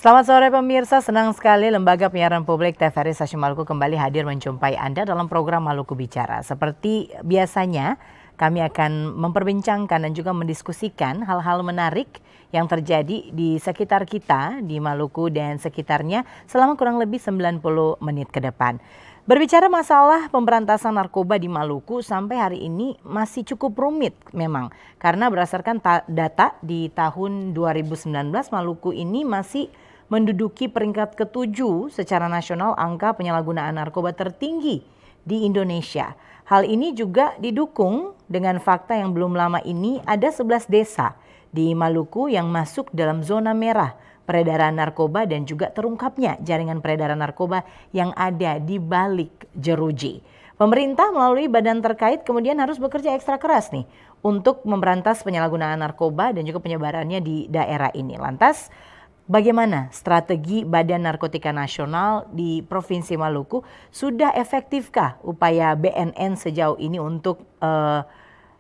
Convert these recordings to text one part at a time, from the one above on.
Selamat sore pemirsa, senang sekali Lembaga Penyiaran Publik TVRI Stasiun Maluku kembali hadir menjumpai Anda dalam program Maluku Bicara. Seperti biasanya, kami akan memperbincangkan dan juga mendiskusikan hal-hal menarik yang terjadi di sekitar kita, di Maluku dan sekitarnya selama kurang lebih 90 menit ke depan. Berbicara masalah pemberantasan narkoba di Maluku sampai hari ini masih cukup rumit memang. Karena berdasarkan data di tahun 2019 Maluku ini masih menduduki peringkat ke-7 secara nasional angka penyalahgunaan narkoba tertinggi di Indonesia. Hal ini juga didukung dengan fakta yang belum lama ini ada 11 desa di Maluku yang masuk dalam zona merah peredaran narkoba dan juga terungkapnya jaringan peredaran narkoba yang ada di balik jeruji. Pemerintah melalui badan terkait kemudian harus bekerja ekstra keras nih untuk memberantas penyalahgunaan narkoba dan juga penyebarannya di daerah ini. Lantas, bagaimana strategi Badan Narkotika Nasional di Provinsi Maluku? Sudah efektifkah upaya BNN sejauh ini untuk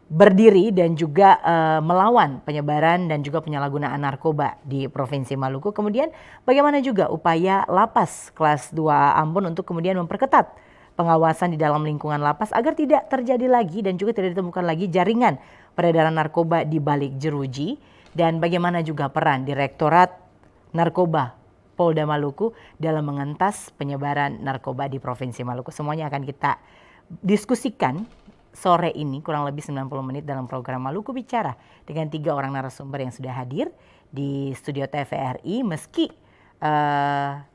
berdiri dan juga melawan penyebaran dan juga penyalahgunaan narkoba di Provinsi Maluku? Kemudian bagaimana juga upaya lapas kelas 2 Ambon untuk kemudian memperketat pengawasan di dalam lingkungan lapas agar tidak terjadi lagi dan juga tidak ditemukan lagi jaringan peredaran narkoba di balik jeruji? Dan bagaimana juga peran Direktorat Narkoba Polda Maluku dalam mengentas penyebaran narkoba di Provinsi Maluku? Semuanya akan kita diskusikan sore ini kurang lebih 90 menit dalam program Maluku Bicara dengan 3 orang narasumber yang sudah hadir di studio TVRI. Meski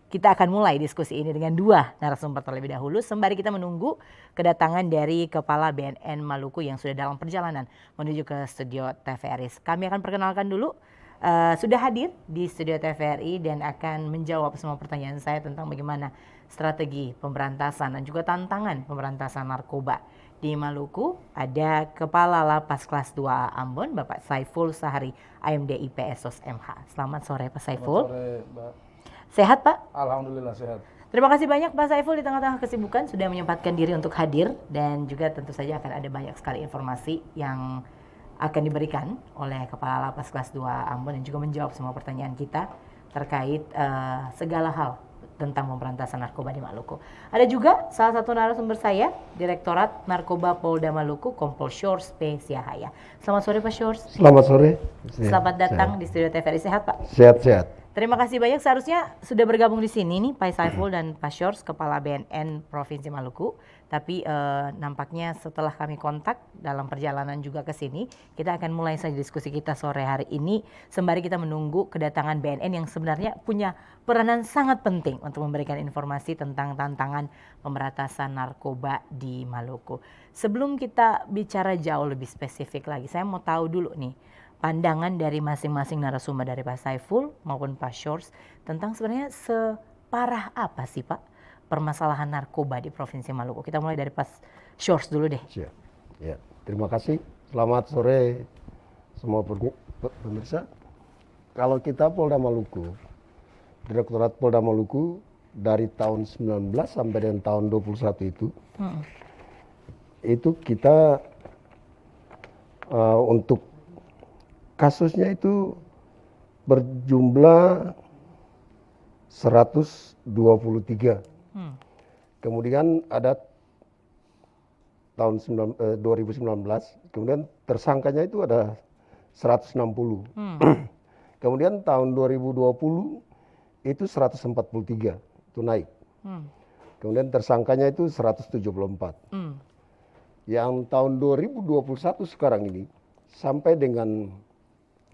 kita akan mulai diskusi ini dengan 2 narasumber terlebih dahulu sembari kita menunggu kedatangan dari Kepala BNN Maluku yang sudah dalam perjalanan menuju ke studio TVRI. Kami akan perkenalkan dulu sudah hadir di studio TVRI dan akan menjawab semua pertanyaan saya tentang bagaimana strategi pemberantasan dan juga tantangan pemberantasan narkoba di Maluku. Ada Kepala Lapas Kelas 2 Ambon, Bapak Saiful Sahari, AMD IPSOS MH. Selamat sore Pak Saiful. Selamat sore, Mbak. Sehat Pak? Alhamdulillah sehat. Terima kasih banyak Pak Saiful di tengah-tengah kesibukan sudah menyempatkan diri untuk hadir dan juga tentu saja akan ada banyak sekali informasi yang akan diberikan oleh Kepala Lapas Kelas 2 Ambon dan juga menjawab semua pertanyaan kita terkait segala hal tentang pemberantasan narkoba di Maluku. Ada juga salah satu narasumber saya, Direktorat Narkoba Polda Maluku, Kompol Shores P. Siahaya. Selamat sore Pak Shores. Selamat sore. Selamat datang di studio TVRI. Sehat Pak? Sehat-sehat. Terima kasih banyak. Seharusnya sudah bergabung di sini nih Pak Saiful dan Pak Shores, Kepala BNN Provinsi Maluku. Tapi nampaknya setelah kami kontak dalam perjalanan juga ke sini, kita akan mulai saja diskusi kita sore hari ini sembari kita menunggu kedatangan BNN yang sebenarnya punya peranan sangat penting untuk memberikan informasi tentang tantangan pemberantasan narkoba di Maluku. Sebelum kita bicara jauh lebih spesifik lagi, saya mau tahu dulu nih pandangan dari masing-masing narasumber dari Pak Saiful maupun Pak Shores tentang sebenarnya separah apa sih Pak permasalahan narkoba di Provinsi Maluku. Kita mulai dari Pak Shores dulu deh. Siap. Ya, terima kasih. Selamat sore semua pemirsa. Kalau kita Polda Maluku, Direktorat Polda Maluku dari tahun 19 sampai dengan tahun 21 itu kita untuk kasusnya itu berjumlah 123. Kemudian ada tahun 2019, kemudian tersangkanya itu ada 160. Kemudian tahun 2020 itu 143, itu naik. Kemudian tersangkanya itu 174. Yang tahun 2021 sekarang ini sampai dengan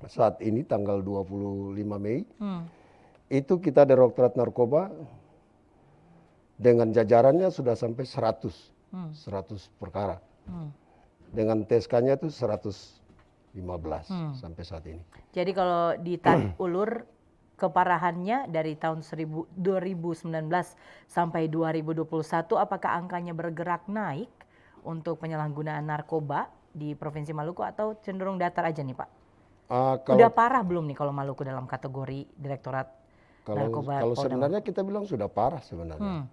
saat ini tanggal 25 Mei itu kita Direktorat Narkoba dengan jajarannya sudah sampai 100 perkara. Dengan TSK-nya itu 115 sampai saat ini. Jadi kalau ditarik ulur keparahannya dari tahun 2019 sampai 2021, apakah angkanya bergerak naik untuk penyalahgunaan narkoba di Provinsi Maluku atau cenderung datar aja nih Pak? Udah parah belum nih kalau Maluku dalam kategori Direktorat Narkoba? Kalau sebenarnya kita bilang sudah parah sebenarnya.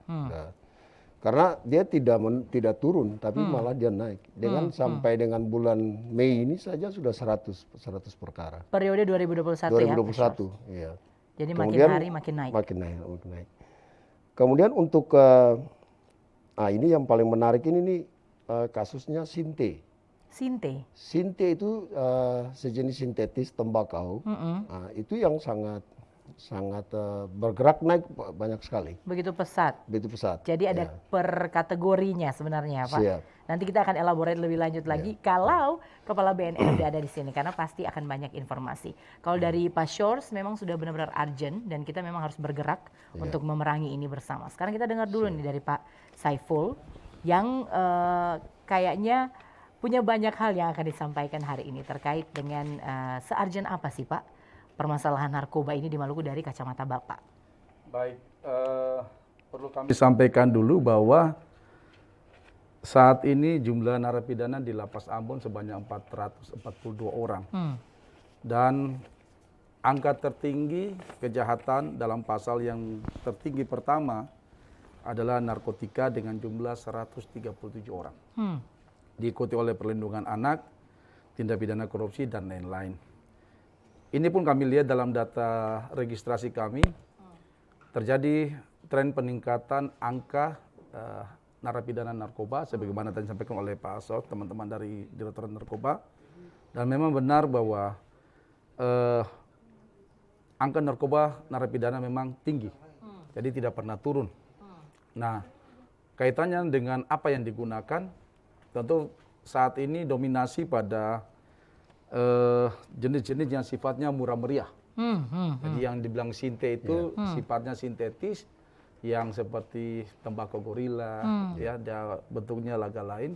Karena dia tidak turun tapi malah dia naik. Dengan sampai dengan bulan Mei ini saja sudah 100 perkara. Periode 2021 ya? 2021, iya. Jadi makin Kemudian hari makin naik. Makin naik. Kemudian untuk ini yang paling menarik ini nih kasusnya Sinte. Sinte. Sinte itu sejenis sintetis tembakau. Nah, itu yang sangat bergerak naik banyak sekali. Begitu pesat. Begitu pesat. Jadi ada per kategorinya sebenarnya, Pak. Siap. Nanti kita akan elaborate lebih lanjut lagi kalau Kepala BNN sudah ada di sini karena pasti akan banyak informasi. Kalau dari Pak Shores memang sudah benar-benar urgent dan kita memang harus bergerak untuk memerangi ini bersama. Sekarang kita dengar dulu nih dari Pak Saiful yang kayaknya punya banyak hal yang akan disampaikan hari ini terkait dengan se-urgent apa sih Pak permasalahan narkoba ini di Maluku dari kacamata Bapak. Baik, perlu kami sampaikan dulu bahwa saat ini jumlah narapidana di Lapas Ambon sebanyak 442 orang. Dan angka tertinggi kejahatan dalam pasal yang tertinggi pertama adalah narkotika dengan jumlah 137 orang. Diikuti oleh perlindungan anak, tindak pidana korupsi, dan lain-lain. Ini pun kami lihat dalam data registrasi kami, terjadi tren peningkatan angka narapidana narkoba, sebagaimana tadi disampaikan oleh Pak Asok, teman-teman dari Direktorat Narkoba. Dan memang benar bahwa angka narkoba narapidana memang tinggi, jadi tidak pernah turun. Nah, kaitannya dengan apa yang digunakan, tentu saat ini dominasi pada jenis-jenis yang sifatnya murah meriah. Jadi yang dibilang sinte itu sifatnya sintetis, yang seperti tembakau gorila, ya, bentuknya laga lain,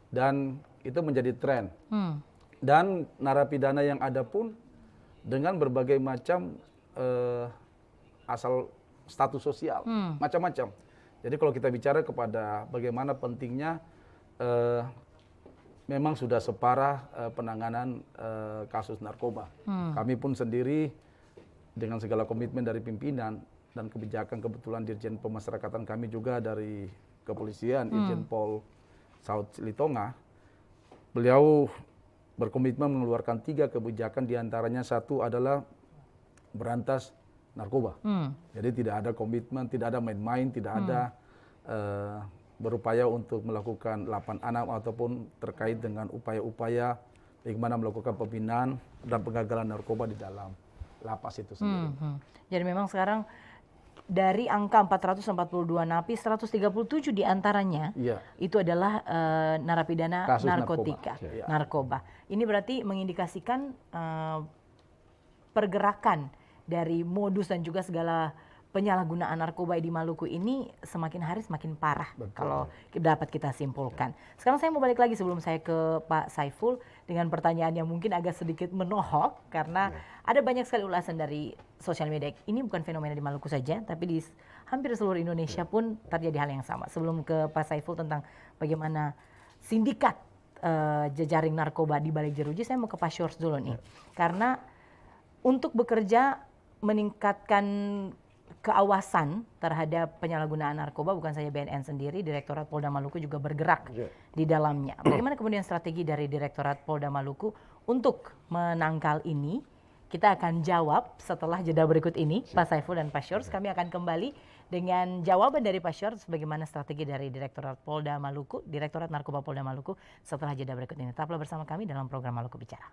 dan itu menjadi tren. Dan narapidana yang ada pun dengan berbagai macam asal status sosial, macam-macam. Jadi kalau kita bicara kepada bagaimana pentingnya, memang sudah separah penanganan kasus narkoba. Kami pun sendiri dengan segala komitmen dari pimpinan dan kebijakan, kebetulan Dirjen Pemasyarakatan kami juga dari kepolisian, Irjen Pol Saud Litonga, beliau berkomitmen mengeluarkan 3 kebijakan, diantaranya satu adalah berantas narkoba. Jadi tidak ada komitmen, tidak ada main-main, tidak ada berupaya untuk melakukan lapan anak ataupun terkait dengan upaya-upaya bagaimana melakukan pembinaan dan penggagalan narkoba di dalam lapas itu sendiri. Jadi memang sekarang dari angka 442 napi, 137 diantaranya itu adalah narapidana Kasus narkotika, narkoba. Ini berarti mengindikasikan pergerakan dari modus dan juga segala penyalahgunaan narkoba di Maluku ini semakin hari semakin parah. Betul. Kalau dapat kita simpulkan. Sekarang saya mau balik lagi sebelum saya ke Pak Saiful dengan pertanyaan yang mungkin agak sedikit menohok karena ada banyak sekali ulasan dari sosial media. Ini bukan fenomena di Maluku saja, tapi di hampir seluruh Indonesia pun terjadi hal yang sama. Sebelum ke Pak Saiful tentang bagaimana sindikat jejaring narkoba di balik jeruji, saya mau ke Pak Shores dulu nih. Karena untuk bekerja meningkatkan keawasan terhadap penyalahgunaan narkoba, bukan saja BNN sendiri, Direktorat Polda Maluku juga bergerak di dalamnya. Bagaimana kemudian strategi dari Direktorat Polda Maluku untuk menangkal ini? Kita akan jawab setelah jeda berikut ini, Pak Saiful dan Pak Shores. Kami akan kembali dengan jawaban dari Pak Shores bagaimana strategi dari Direktorat Polda Maluku, Direktorat Narkoba Polda Maluku setelah jeda berikut ini. Tetaplah bersama kami dalam program Maluku Bicara.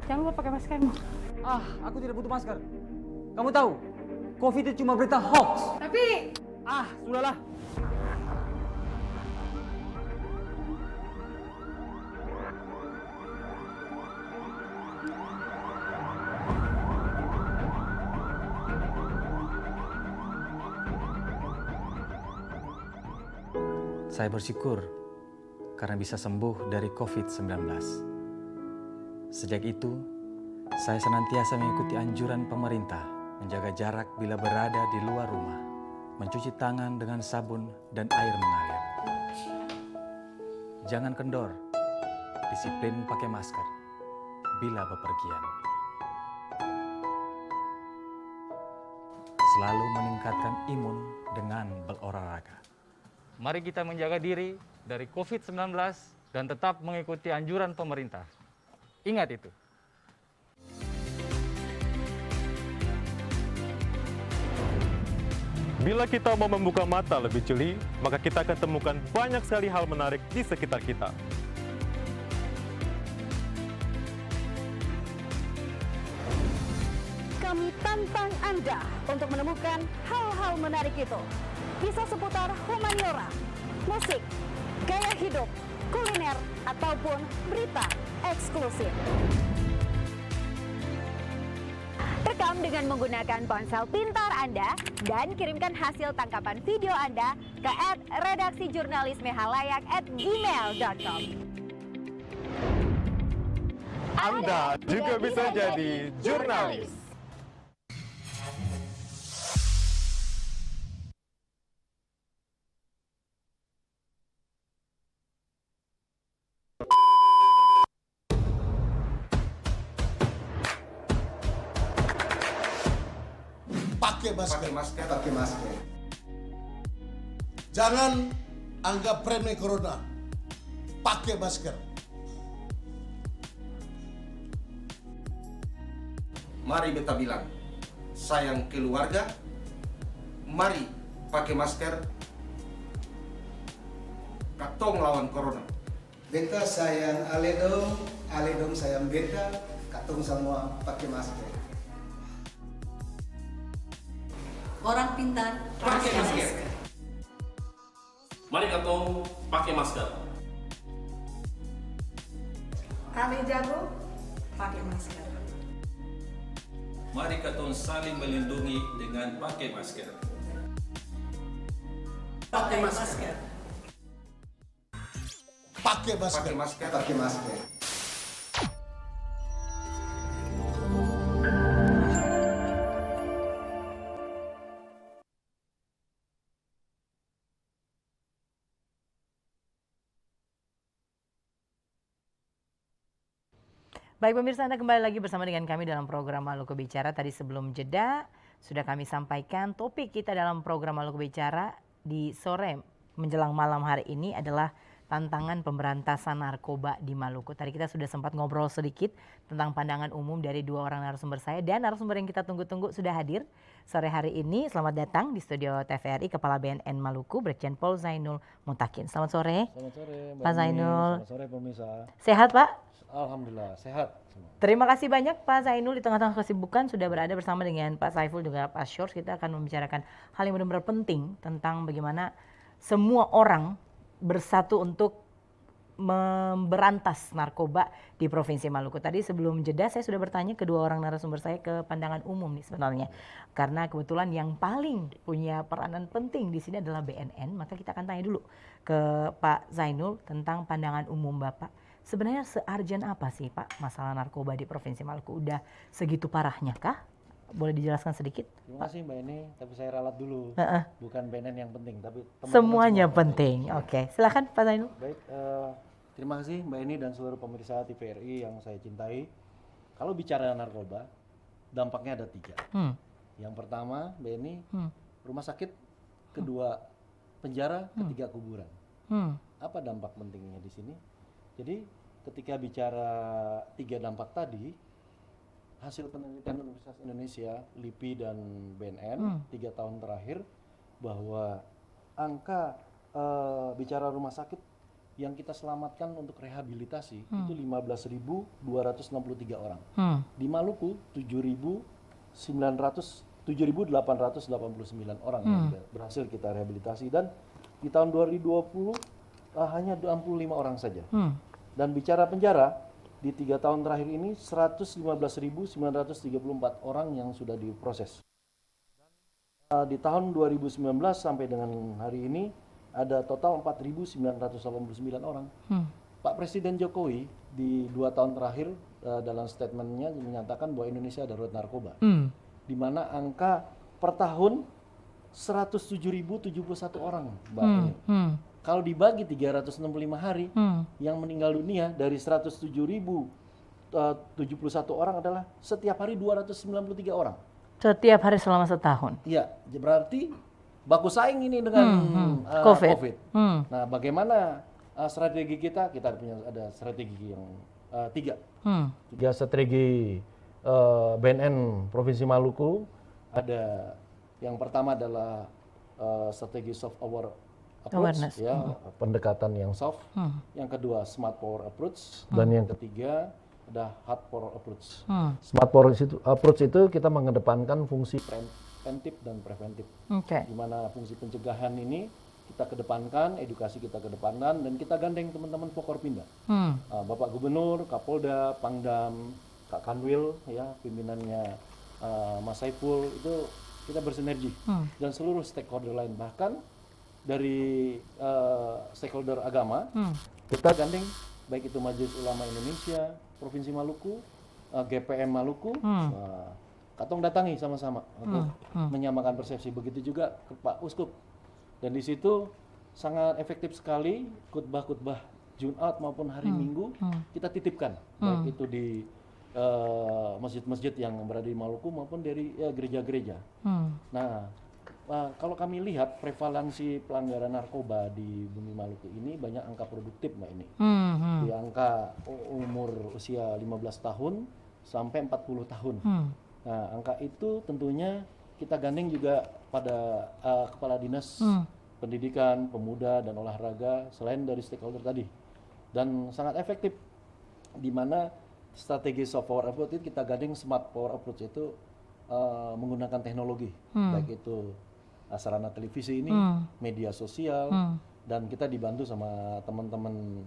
Jangan lupa pakai maskermu. Aku tidak butuh masker. Kamu tahu, COVID itu cuma berita hoax. Tapi... Sudahlah. Saya bersyukur karena bisa sembuh dari COVID-19. Sejak itu, saya senantiasa mengikuti anjuran pemerintah, menjaga jarak bila berada di luar rumah, mencuci tangan dengan sabun dan air mengalir. Jangan kendor, disiplin pakai masker bila bepergian. Selalu meningkatkan imun dengan berolahraga. Mari kita menjaga diri dari COVID-19 dan tetap mengikuti anjuran pemerintah. Ingat itu. Bila kita mau membuka mata lebih jeli, maka kita akan temukan banyak sekali hal menarik di sekitar kita. Kami tantang Anda untuk menemukan hal-hal menarik itu. Kisah seputar humaniora, musik, gaya hidup, kuliner, ataupun berita eksklusif. Rekam dengan menggunakan ponsel pintar Anda dan kirimkan hasil tangkapan video Anda ke @redaksijurnalismehalayak@gmail.com. Anda juga bisa jadi jurnalis. Pakai masker. Pakai masker. Jangan anggap remeh corona. Pakai masker. Mari beta bilang, sayang keluarga. Mari pakai masker. Katong lawan corona. Beta sayang Aledong, Aledong sayang beta. Katong semua pakai masker. Orang pintar pakai masker. Mari katong pakai masker. Kami jago pakai masker. Mari katong saling melindungi dengan pakai masker. Pakai masker. Pakai masker. Pakai masker. Pakai masker. Baik pemirsa, Anda kembali lagi bersama dengan kami dalam program Maluku Bicara. Tadi sebelum jeda sudah kami sampaikan topik kita dalam program Maluku Bicara di sore menjelang malam hari ini adalah tantangan pemberantasan narkoba di Maluku. Tadi kita sudah sempat ngobrol sedikit tentang pandangan umum dari dua orang narasumber saya, dan narasumber yang kita tunggu-tunggu sudah hadir sore hari ini. Selamat datang di studio TVRI Kepala BNN Maluku, Brigjen Pol Zainul Mutakin. Selamat sore. Selamat sore Pak Zainul. Selamat sore pemirsa. Sehat Pak? Alhamdulillah sehat. Terima kasih banyak Pak Zainul, di tengah-tengah kesibukan sudah berada bersama dengan Pak Saiful juga Pak Shores. Kita akan membicarakan hal yang benar-benar penting tentang bagaimana semua orang bersatu untuk memberantas narkoba di Provinsi Maluku. Tadi sebelum jeda saya sudah bertanya kedua orang narasumber saya ke pandangan umum nih sebenarnya. Karena kebetulan yang paling punya peranan penting di sini adalah BNN, maka kita akan tanya dulu ke Pak Zainul tentang pandangan umum Bapak. Sebenarnya se-urgent apa sih Pak masalah narkoba di Provinsi Maluku? Udah segitu parahnya kah? Boleh dijelaskan sedikit? Terima kasih Mbak Eni, tapi saya ralat dulu. Bukan BNN yang penting, tapi teman-teman semuanya semua penting. Oke, silakan Pak Zainul. Baik, terima kasih Mbak Eni dan seluruh pemirsa TVRI yang saya cintai. Kalau bicara narkoba, dampaknya ada 3. Yang pertama, Mbak Eni, rumah sakit, kedua penjara, ketiga kuburan. Apa dampak pentingnya di sini? Jadi ketika bicara 3 dampak tadi, hasil penelitian Universitas Indonesia, LIPI dan BNN 3 tahun terakhir, bahwa angka bicara rumah sakit yang kita selamatkan untuk rehabilitasi itu 15.263 orang. Di Maluku 7.889 orang yang berhasil kita rehabilitasi, dan di tahun 2020 hanya 65 orang saja. Dan bicara penjara, di 3 tahun terakhir ini 115.934 orang yang sudah diproses. Di tahun 2019 sampai dengan hari ini ada total 4.989 orang. Pak Presiden Jokowi di 2 tahun terakhir dalam statementnya menyatakan bahwa Indonesia darurat narkoba. Di mana angka per tahun 107.071 orang, Mbak. Kalau dibagi 365 hari, yang meninggal dunia dari 107.071 orang adalah setiap hari 293 orang. Setiap hari selama setahun? Iya, berarti baku saing ini dengan COVID. Nah, bagaimana strategi kita? Kita punya ada strategi yang 3. 3 strategi BNN Provinsi Maluku. Ada yang pertama adalah strategi soft power approach, Awareness. ya, pendekatan yang soft. Yang kedua smart power approach, dan yang ketiga ada hard power approach. Smart power approach itu kita mengedepankan fungsi preventif dan preventif. Oke. Di mana fungsi pencegahan ini kita kedepankan, edukasi kita kedepankan, dan kita gandeng teman-teman Forkopimda. Bapak Gubernur, Kapolda, Pangdam, Kak Kanwil, ya, pimpinannya Mas Saiful, itu kita bersinergi. Dan seluruh stakeholder lain, bahkan dari stakeholder agama, kita gandeng, baik itu Majelis Ulama Indonesia, Provinsi Maluku, GPM Maluku, katong datangi sama-sama untuk menyamakan persepsi. Begitu juga ke Pak Uskup. Dan di situ sangat efektif sekali khutbah-khutbah Jumat maupun hari Minggu kita titipkan, baik itu di masjid-masjid yang berada di Maluku maupun dari gereja-gereja. Nah, kalau kami lihat prevalensi pelanggaran narkoba di Bumi Maluku ini banyak angka produktif, Mbak ini. Di angka umur usia 15 tahun sampai 40 tahun. Nah, angka itu tentunya kita gandeng juga pada Kepala Dinas Pendidikan, Pemuda, dan Olahraga selain dari stakeholder tadi. Dan sangat efektif, di mana strategi soft power approach itu kita gandeng smart power approach itu menggunakan teknologi, baik itu sarana televisi ini, media sosial, dan kita dibantu sama teman-teman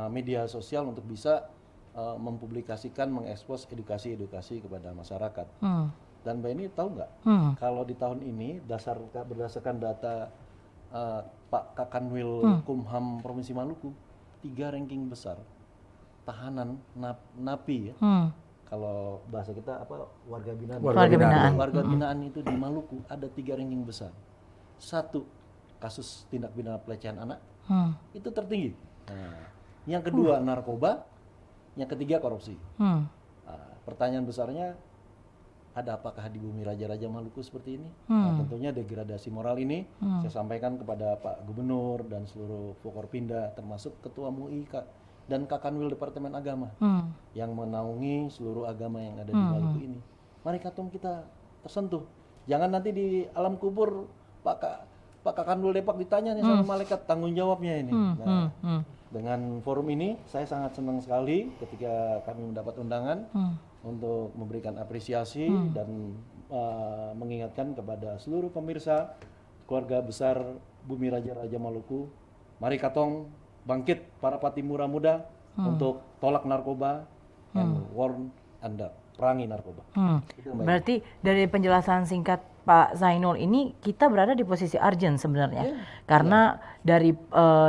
media sosial untuk bisa mempublikasikan, mengekspos edukasi-edukasi kepada masyarakat. Dan Mbak ini tahu nggak, kalau di tahun ini berdasarkan data Pak Kakanwil Kumham Provinsi Maluku, 3 ranking besar tahanan napi, ya. Kalau bahasa kita apa, warga binaan. Warga binaan itu di Maluku ada 3 ranking besar. 1, kasus tindak pidana pelecehan anak, itu tertinggi. Nah, yang kedua narkoba, yang ketiga korupsi. Pertanyaan besarnya, ada apakah di Bumi Raja-Raja Maluku seperti ini? Nah, tentunya degradasi moral ini saya sampaikan kepada Pak Gubernur dan seluruh Forkopimda, termasuk Ketua MUI dan Kakanwil Departemen Agama yang menaungi seluruh agama yang ada di Maluku ini. Mari kita tersentuh. Jangan nanti di alam kubur Pak Kakanwil Depak ditanya nih sama malaikat tanggung jawabnya ini. Nah, dengan forum ini saya sangat senang sekali ketika kami mendapat undangan untuk memberikan apresiasi dan mengingatkan kepada seluruh pemirsa keluarga besar Bumi Raja-Raja Maluku, mari katong bangkit para Patimura muda untuk tolak narkoba and warn Anda, perangi narkoba. Berarti dari penjelasan singkat Pak Zainul ini kita berada di posisi urgent sebenarnya, karena dari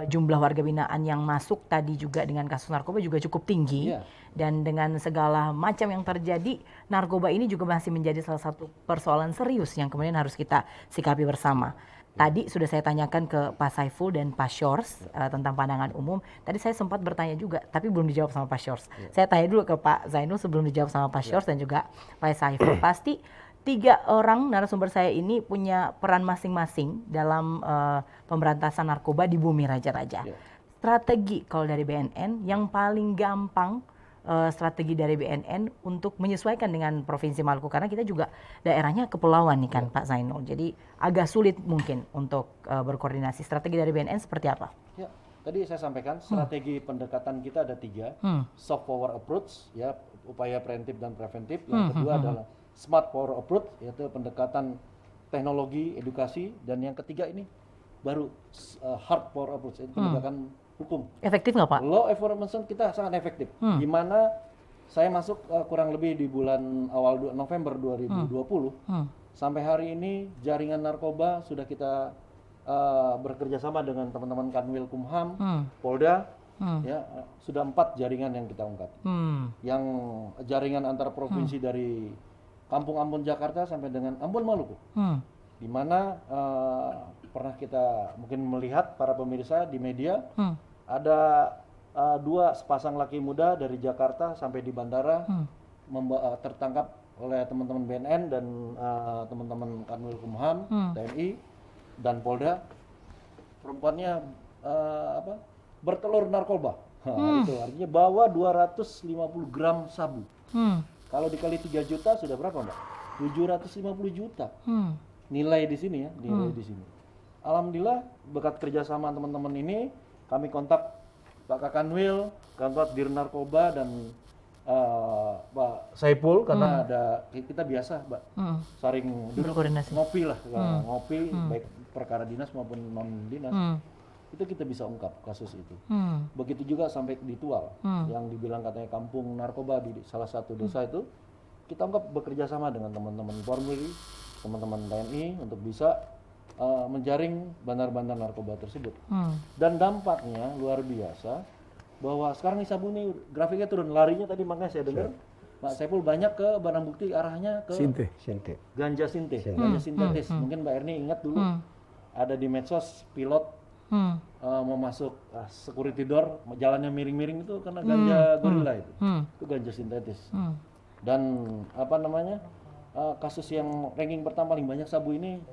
jumlah warga binaan yang masuk tadi juga dengan kasus narkoba juga cukup tinggi, dan dengan segala macam yang terjadi, narkoba ini juga masih menjadi salah satu persoalan serius yang kemudian harus kita sikapi bersama. Tadi sudah saya tanyakan ke Pak Saiful dan Pak Shores tentang pandangan umum. Tadi saya sempat bertanya juga, tapi belum dijawab sama Pak Shores. Saya tanya dulu ke Pak Zainul sebelum dijawab sama Pak Shores dan juga Pak Saiful. Pasti 3 orang narasumber saya ini punya peran masing-masing dalam pemberantasan narkoba di Bumi Raja-Raja. Strategi kalau dari BNN yang paling gampang, strategi dari BNN untuk menyesuaikan dengan Provinsi Maluku, karena kita juga daerahnya kepulauan nih kan Pak Zainul, jadi agak sulit mungkin untuk berkoordinasi. Strategi dari BNN seperti apa? Ya, tadi saya sampaikan strategi pendekatan kita ada 3, soft power approach, ya, upaya preventif dan preventif. Yang kedua adalah smart power approach, yaitu pendekatan teknologi, edukasi, dan yang ketiga ini baru hard power approach, yaitu pendekatan hukum. Efektif nggak Pak? Law enforcement kita sangat efektif. Di mana saya masuk kurang lebih di bulan awal November 2020, sampai hari ini jaringan narkoba sudah kita bekerja sama dengan teman-teman Kanwil Kumham, Polda, ya, sudah 4 jaringan yang kita ungkap. Yang jaringan antar provinsi dari Kampung Ambon Jakarta sampai dengan Ambon Maluku, di mana pernah kita mungkin melihat para pemirsa di media, ada 2 sepasang laki muda dari Jakarta sampai di bandara tertangkap oleh teman-teman BNN dan teman-teman Kanwil Kumham, TNI dan Polda. Perempuannya bertelur narkoba. Itu artinya bawa 250 gram sabu. Kalau dikali 3 juta sudah berapa, Mbak? 750 juta. Nilai di sini ya, nilai di sini. alhamdulillah berkat kerjasama teman-teman ini, kami kontak Pak Kakanwil, kontak Dir Narkoba dan Pak Saipul karena ada kita biasa, Mbak, saring duduk ngopi lah, ngopi baik perkara dinas maupun non dinas. Itu kita bisa ungkap kasus itu. Begitu juga sampai di Tual, yang dibilang katanya kampung narkoba di salah satu desa itu, kita ungkap bekerja sama dengan teman-teman Polri, teman-teman TNI untuk bisa menjaring bandar-bandar narkoba tersebut. Dan dampaknya luar biasa. Bahwa sekarang nih Sabu nih grafiknya turun, larinya tadi makanya saya dengar Pak Saipul banyak ke barang bukti arahnya ke Sinte. ganja ganja sintetis. Mungkin Mbak Erni ingat dulu ada di medsos pilot mau masuk security door, jalannya miring-miring itu karena ganja gorila itu ganja sintetis. Dan apa namanya kasus yang ranking pertama paling banyak Sabu ini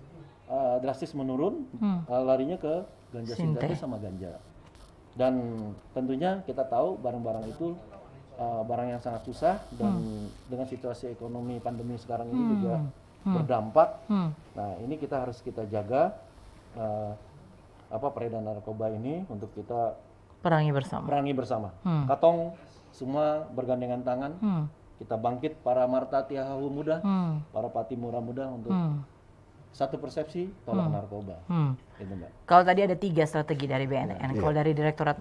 drastis menurun, larinya ke ganja sintetis sama ganja. Dan tentunya kita tahu barang-barang itu barang yang sangat susah dan dengan situasi ekonomi pandemi sekarang ini juga berdampak. Nah, ini kita harus kita jaga peredaran narkoba ini untuk kita perangi bersama. Katong semua bergandengan tangan. Kita bangkit para Marta Tiahahu muda, para Pati Murah muda untuk satu persepsi tolak narkoba. Itu, Mbak. Kalau tadi ada 3 strategi dari BNN, kalau dari Direktorat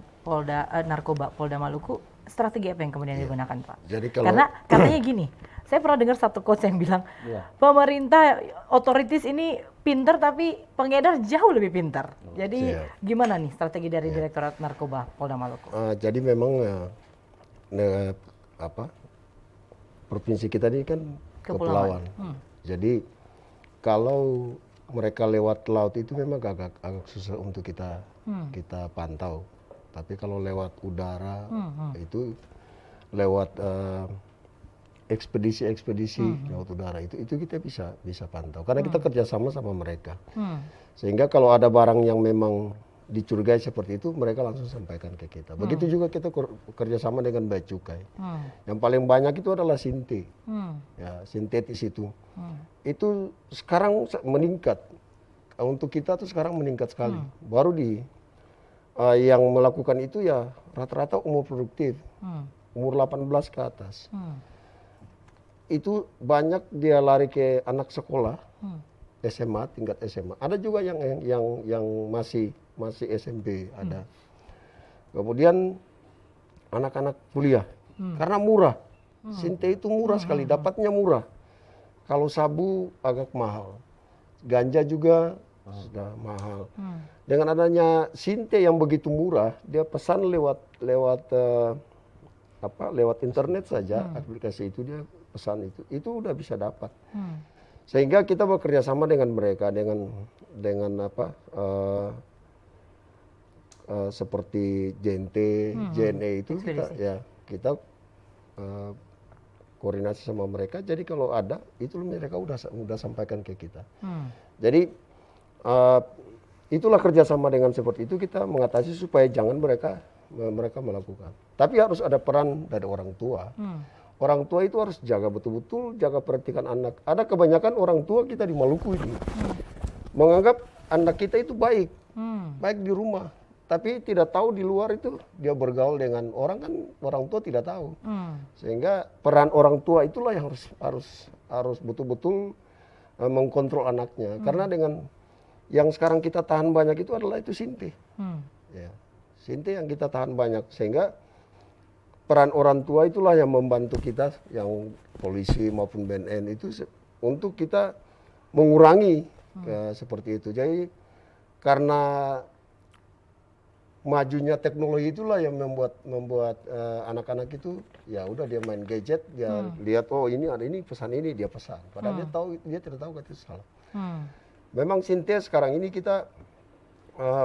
Narkoba Polda Maluku, strategi apa yang kemudian digunakan, Pak? Jadi kalau Karena katanya gini, saya pernah dengar satu quotes yang bilang, pemerintah otoritis ini pinter tapi pengedar jauh lebih pintar. Jadi gimana nih strategi dari Direktorat Narkoba Polda Maluku? Jadi memang provinsi kita ini kan kepulauan. Jadi kalau mereka lewat laut itu memang agak susah untuk kita pantau. Tapi kalau lewat udara itu lewat ekspedisi laut udara itu kita bisa pantau karena kita kerjasama sama mereka. Sehingga kalau ada barang yang memang dicurigai seperti itu, mereka langsung sampaikan ke kita. Begitu juga kita kerjasama dengan Bea Cukai. Yang paling banyak itu adalah sinte, ya, sintetis itu. Itu sekarang meningkat. Untuk kita tuh sekarang meningkat sekali. Baru yang melakukan itu ya rata-rata umur produktif, umur 18 ke atas. Itu banyak dia lari ke anak sekolah, SMA, tingkat SMA. Ada juga yang masih SMP ada. Kemudian anak-anak kuliah karena murah. Sinte itu murah sekali, dapatnya murah. Kalau sabu agak mahal, ganja juga sudah mahal. Dengan adanya sinte yang begitu murah, dia pesan lewat internet saja, aplikasi itu dia pesan itu udah bisa dapat. Sehingga kita bekerja sama dengan mereka dengan seperti JNE itu kita koordinasi sama mereka. Jadi kalau ada itu mereka udah sampaikan ke kita. Jadi itulah kerjasama dengan seperti itu kita mengatasi supaya jangan mereka melakukan. Tapi harus ada peran dari orang tua. Orang tua itu harus jaga betul-betul, jaga perhatikan anak. Ada kebanyakan orang tua kita di Maluku ini menganggap anak kita itu baik di rumah. Tapi tidak tahu di luar itu dia bergaul dengan orang, kan orang tua tidak tahu. Sehingga peran orang tua itulah yang harus betul-betul mengkontrol anaknya. Karena dengan yang sekarang kita tahan banyak itu adalah itu sinte. Ya, sinte yang kita tahan banyak. Sehingga peran orang tua itulah yang membantu kita, yang polisi maupun BNN itu untuk kita mengurangi seperti itu. Jadi karena majunya teknologi itulah yang membuat anak-anak itu ya udah dia main gadget, dia lihat oh ini ada ini pesan ini dia pesan. Padahal dia tidak tahu itu salah. Memang sinte sekarang ini kita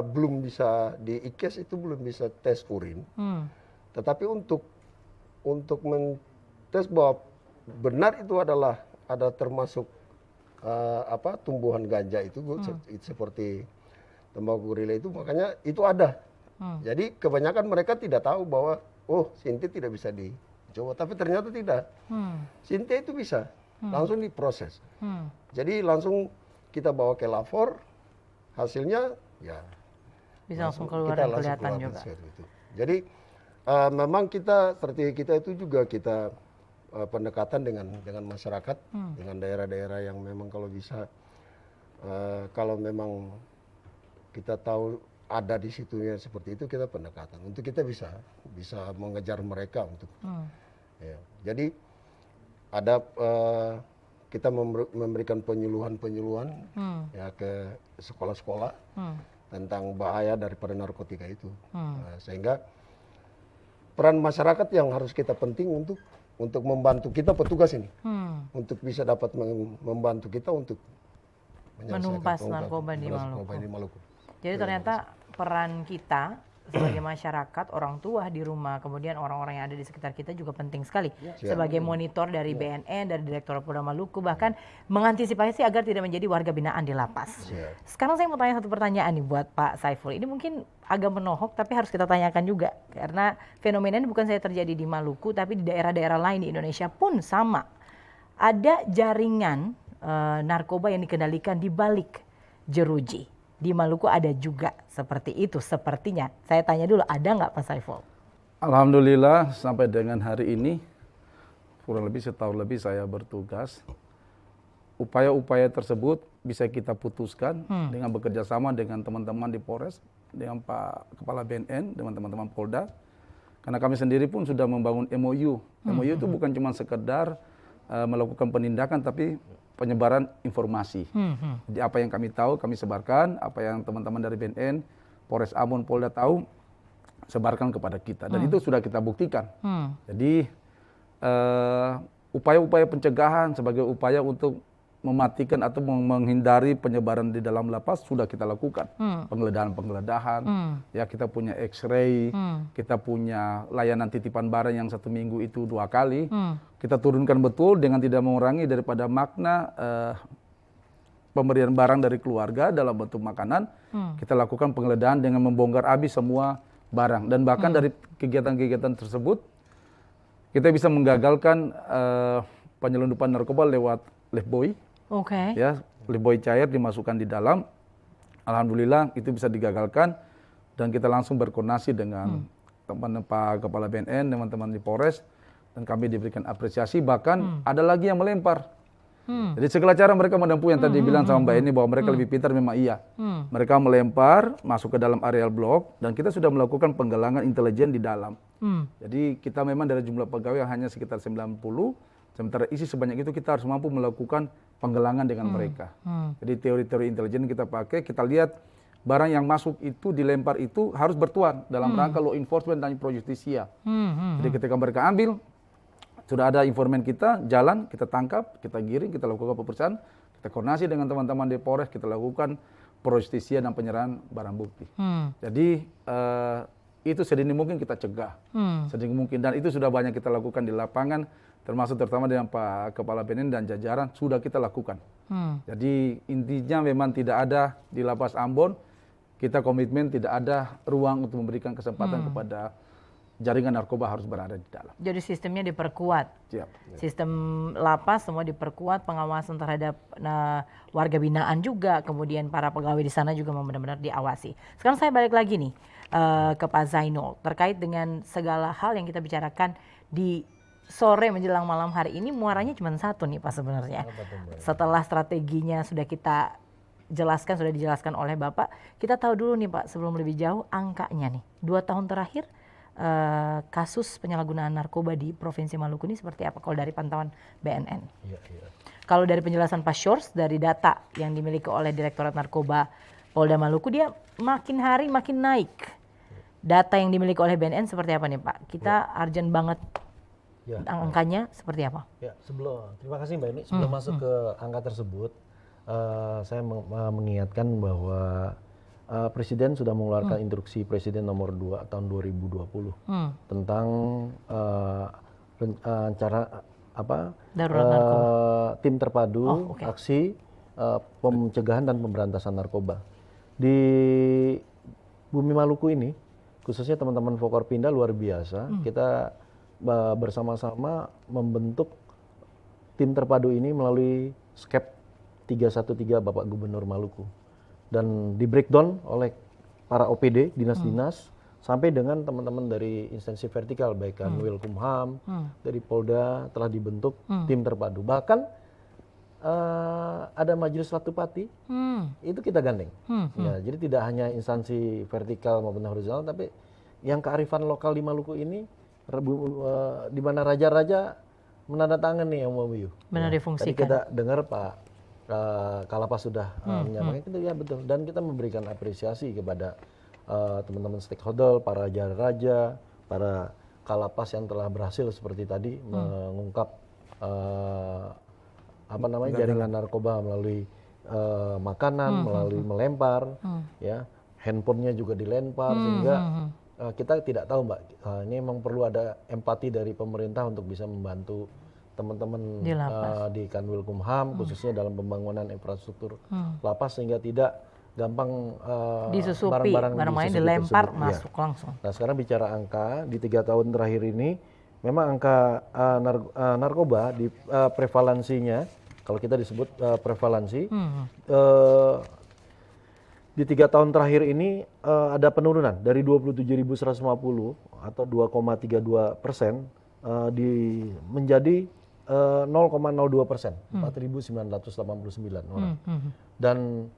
belum bisa di IKES itu belum bisa tes urin. Tetapi untuk mentes bahwa benar itu adalah ada termasuk tumbuhan ganja itu seperti tembakau gorila itu, makanya itu ada. Jadi kebanyakan mereka tidak tahu bahwa sinte tidak bisa dicoba, tapi ternyata tidak. Sinte itu bisa langsung diproses. Jadi langsung kita bawa ke lapor, hasilnya ya bisa langsung keluar kita dan langsung kelihatan keluar juga. seperti itu. Jadi memang kita strategi kita itu juga kita pendekatan dengan masyarakat, dengan daerah-daerah yang memang kalau bisa kalau memang kita tahu ada di situnya seperti itu, kita pendekatan untuk kita bisa mengejar mereka untuk ya. Jadi ada kita memberikan penyuluhan ya ke sekolah-sekolah tentang bahaya daripada narkotika itu. Sehingga peran masyarakat yang harus kita penting untuk membantu kita petugas ini, untuk bisa dapat membantu kita untuk menumpas narkoba di Maluku. Jadi ternyata peran kita sebagai masyarakat, orang tua di rumah, kemudian orang-orang yang ada di sekitar kita juga penting sekali. Sebagai monitor dari BNN, dari Direktorat Polda Maluku, bahkan mengantisipasi agar tidak menjadi warga binaan di lapas. Sekarang saya mau tanya satu pertanyaan nih buat Pak Saiful. Ini mungkin agak menohok tapi harus kita tanyakan juga. Karena fenomena ini bukan saja terjadi di Maluku, tapi di daerah-daerah lain di Indonesia pun sama. Ada jaringan narkoba yang dikendalikan di balik jeruji. Di Maluku ada juga seperti itu sepertinya. Saya tanya dulu, ada nggak Pak Saiful? Alhamdulillah sampai dengan hari ini, kurang lebih setahun lebih saya bertugas. Upaya-upaya tersebut bisa kita putuskan dengan bekerja sama dengan teman-teman di Polres, dengan Pak Kepala BNN, dengan teman-teman Polda. Karena kami sendiri pun sudah membangun MOU. MOU itu bukan cuma sekedar melakukan penindakan, tapi penyebaran informasi. Jadi apa yang kami tahu, kami sebarkan. Apa yang teman-teman dari BNN, Polres Ambon, Polda tahu, sebarkan kepada kita. Dan itu sudah kita buktikan. Jadi upaya-upaya pencegahan sebagai upaya untuk mematikan atau menghindari penyebaran di dalam lapas sudah kita lakukan. Penggeledahan, ya kita punya X-ray, kita punya layanan titipan barang yang 1 minggu itu 2 kali. Kita turunkan betul dengan tidak mengurangi daripada makna pemberian barang dari keluarga dalam bentuk makanan. Kita lakukan penggeledahan dengan membongkar habis semua barang. Dan bahkan dari kegiatan-kegiatan tersebut, kita bisa menggagalkan penyelundupan narkoba lewat liftbuoy. Ya, liftbuoy cair dimasukkan di dalam. Alhamdulillah itu bisa digagalkan dan kita langsung berkoordinasi dengan teman Pak Kepala BNN, teman-teman di Polres, dan kami diberikan apresiasi. Bahkan ada lagi yang melempar. Jadi segala cara mereka menempuh yang tadi bilang sama Mbak Eni bahwa mereka lebih pintar, memang iya. Mereka melempar masuk ke dalam areal blok dan kita sudah melakukan penggalangan intelijen di dalam. Jadi kita memang dari jumlah pegawai yang hanya sekitar 90, sementara isi sebanyak itu kita harus mampu melakukan penggalangan dengan mereka. Jadi teori-teori intelijen kita pakai, kita lihat barang yang masuk itu dilempar itu harus bertuan dalam rangka law enforcement dan pro justisia. Jadi ketika mereka ambil, sudah ada informan kita, jalan, kita tangkap, kita giring, kita lakukan pemeriksaan, kita koordinasi dengan teman-teman di Polres, kita lakukan pro justisia dan penyerahan barang bukti. Jadi itu sedini mungkin kita cegah, sedini mungkin, dan itu sudah banyak kita lakukan di lapangan, termasuk terutama dengan Pak Kepala BNN dan jajaran sudah kita lakukan. Jadi intinya memang tidak ada di Lapas Ambon, kita komitmen tidak ada ruang untuk memberikan kesempatan kepada jaringan narkoba harus berada di dalam. Jadi sistemnya diperkuat. Sistem lapas semua diperkuat, pengawasan terhadap warga binaan juga, kemudian para pegawai di sana juga benar-benar diawasi. Sekarang saya balik lagi nih ke Pak Zainul terkait dengan segala hal yang kita bicarakan di sore menjelang malam hari ini. Muaranya cuma satu nih Pak sebenarnya. Setelah strateginya sudah kita jelaskan, sudah dijelaskan oleh Bapak, kita tahu dulu nih Pak sebelum lebih jauh angkanya nih. 2 tahun terakhir kasus penyalahgunaan narkoba di Provinsi Maluku ini seperti apa kalau dari pantauan BNN? Kalau dari penjelasan Pak Shores, dari data yang dimiliki oleh Direktorat Narkoba Polda Maluku, dia makin hari makin naik. Data yang dimiliki oleh BNN seperti apa nih Pak? Kita urgent banget. Angkanya seperti apa? Terima kasih Mbak Eni. Sebelum masuk ke angka tersebut, saya mengingatkan bahwa Presiden sudah mengeluarkan instruksi Presiden nomor 2 tahun 2020 tentang cara tim terpadu aksi pencegahan dan pemberantasan narkoba di Bumi Maluku ini, khususnya teman-teman Forkopimda luar biasa. Kita bersama-sama membentuk tim terpadu ini melalui SKEP 313 Bapak Gubernur Maluku. dan di breakdown oleh para OPD, dinas-dinas, sampai dengan teman-teman dari instansi vertikal, baik Kanwil Kumham, dari Polda telah dibentuk tim terpadu. Bahkan ada Majelis Latupati, itu kita gandeng. Ya, jadi tidak hanya instansi vertikal maupun horizontal, tapi yang kearifan lokal di Maluku ini, di mana raja-raja menandatangani MOU. Benar Ya, difungsikan. tadi kita dengar Pak Kalapas sudah menyampaikan itu, ya betul. Dan kita memberikan apresiasi kepada teman-teman stakeholder, para raja-raja, para Kalapas yang telah berhasil seperti tadi mengungkap jaringan narkoba melalui makanan, melalui melempar, ya handphonenya juga dilempar, sehingga kita tidak tahu Mbak, ini memang perlu ada empati dari pemerintah untuk bisa membantu teman-teman di Kanwil Kumham, khususnya dalam pembangunan infrastruktur lapas, sehingga tidak gampang disusupi, barang-barang dilempar masuk langsung. Nah sekarang bicara angka, di 3 tahun terakhir ini memang angka narkoba di prevalensinya, kalau kita disebut prevalensi, di 3 tahun terakhir ini ada penurunan dari 27.150 atau 2,32% menjadi 0,02%, 4.989 orang. Dan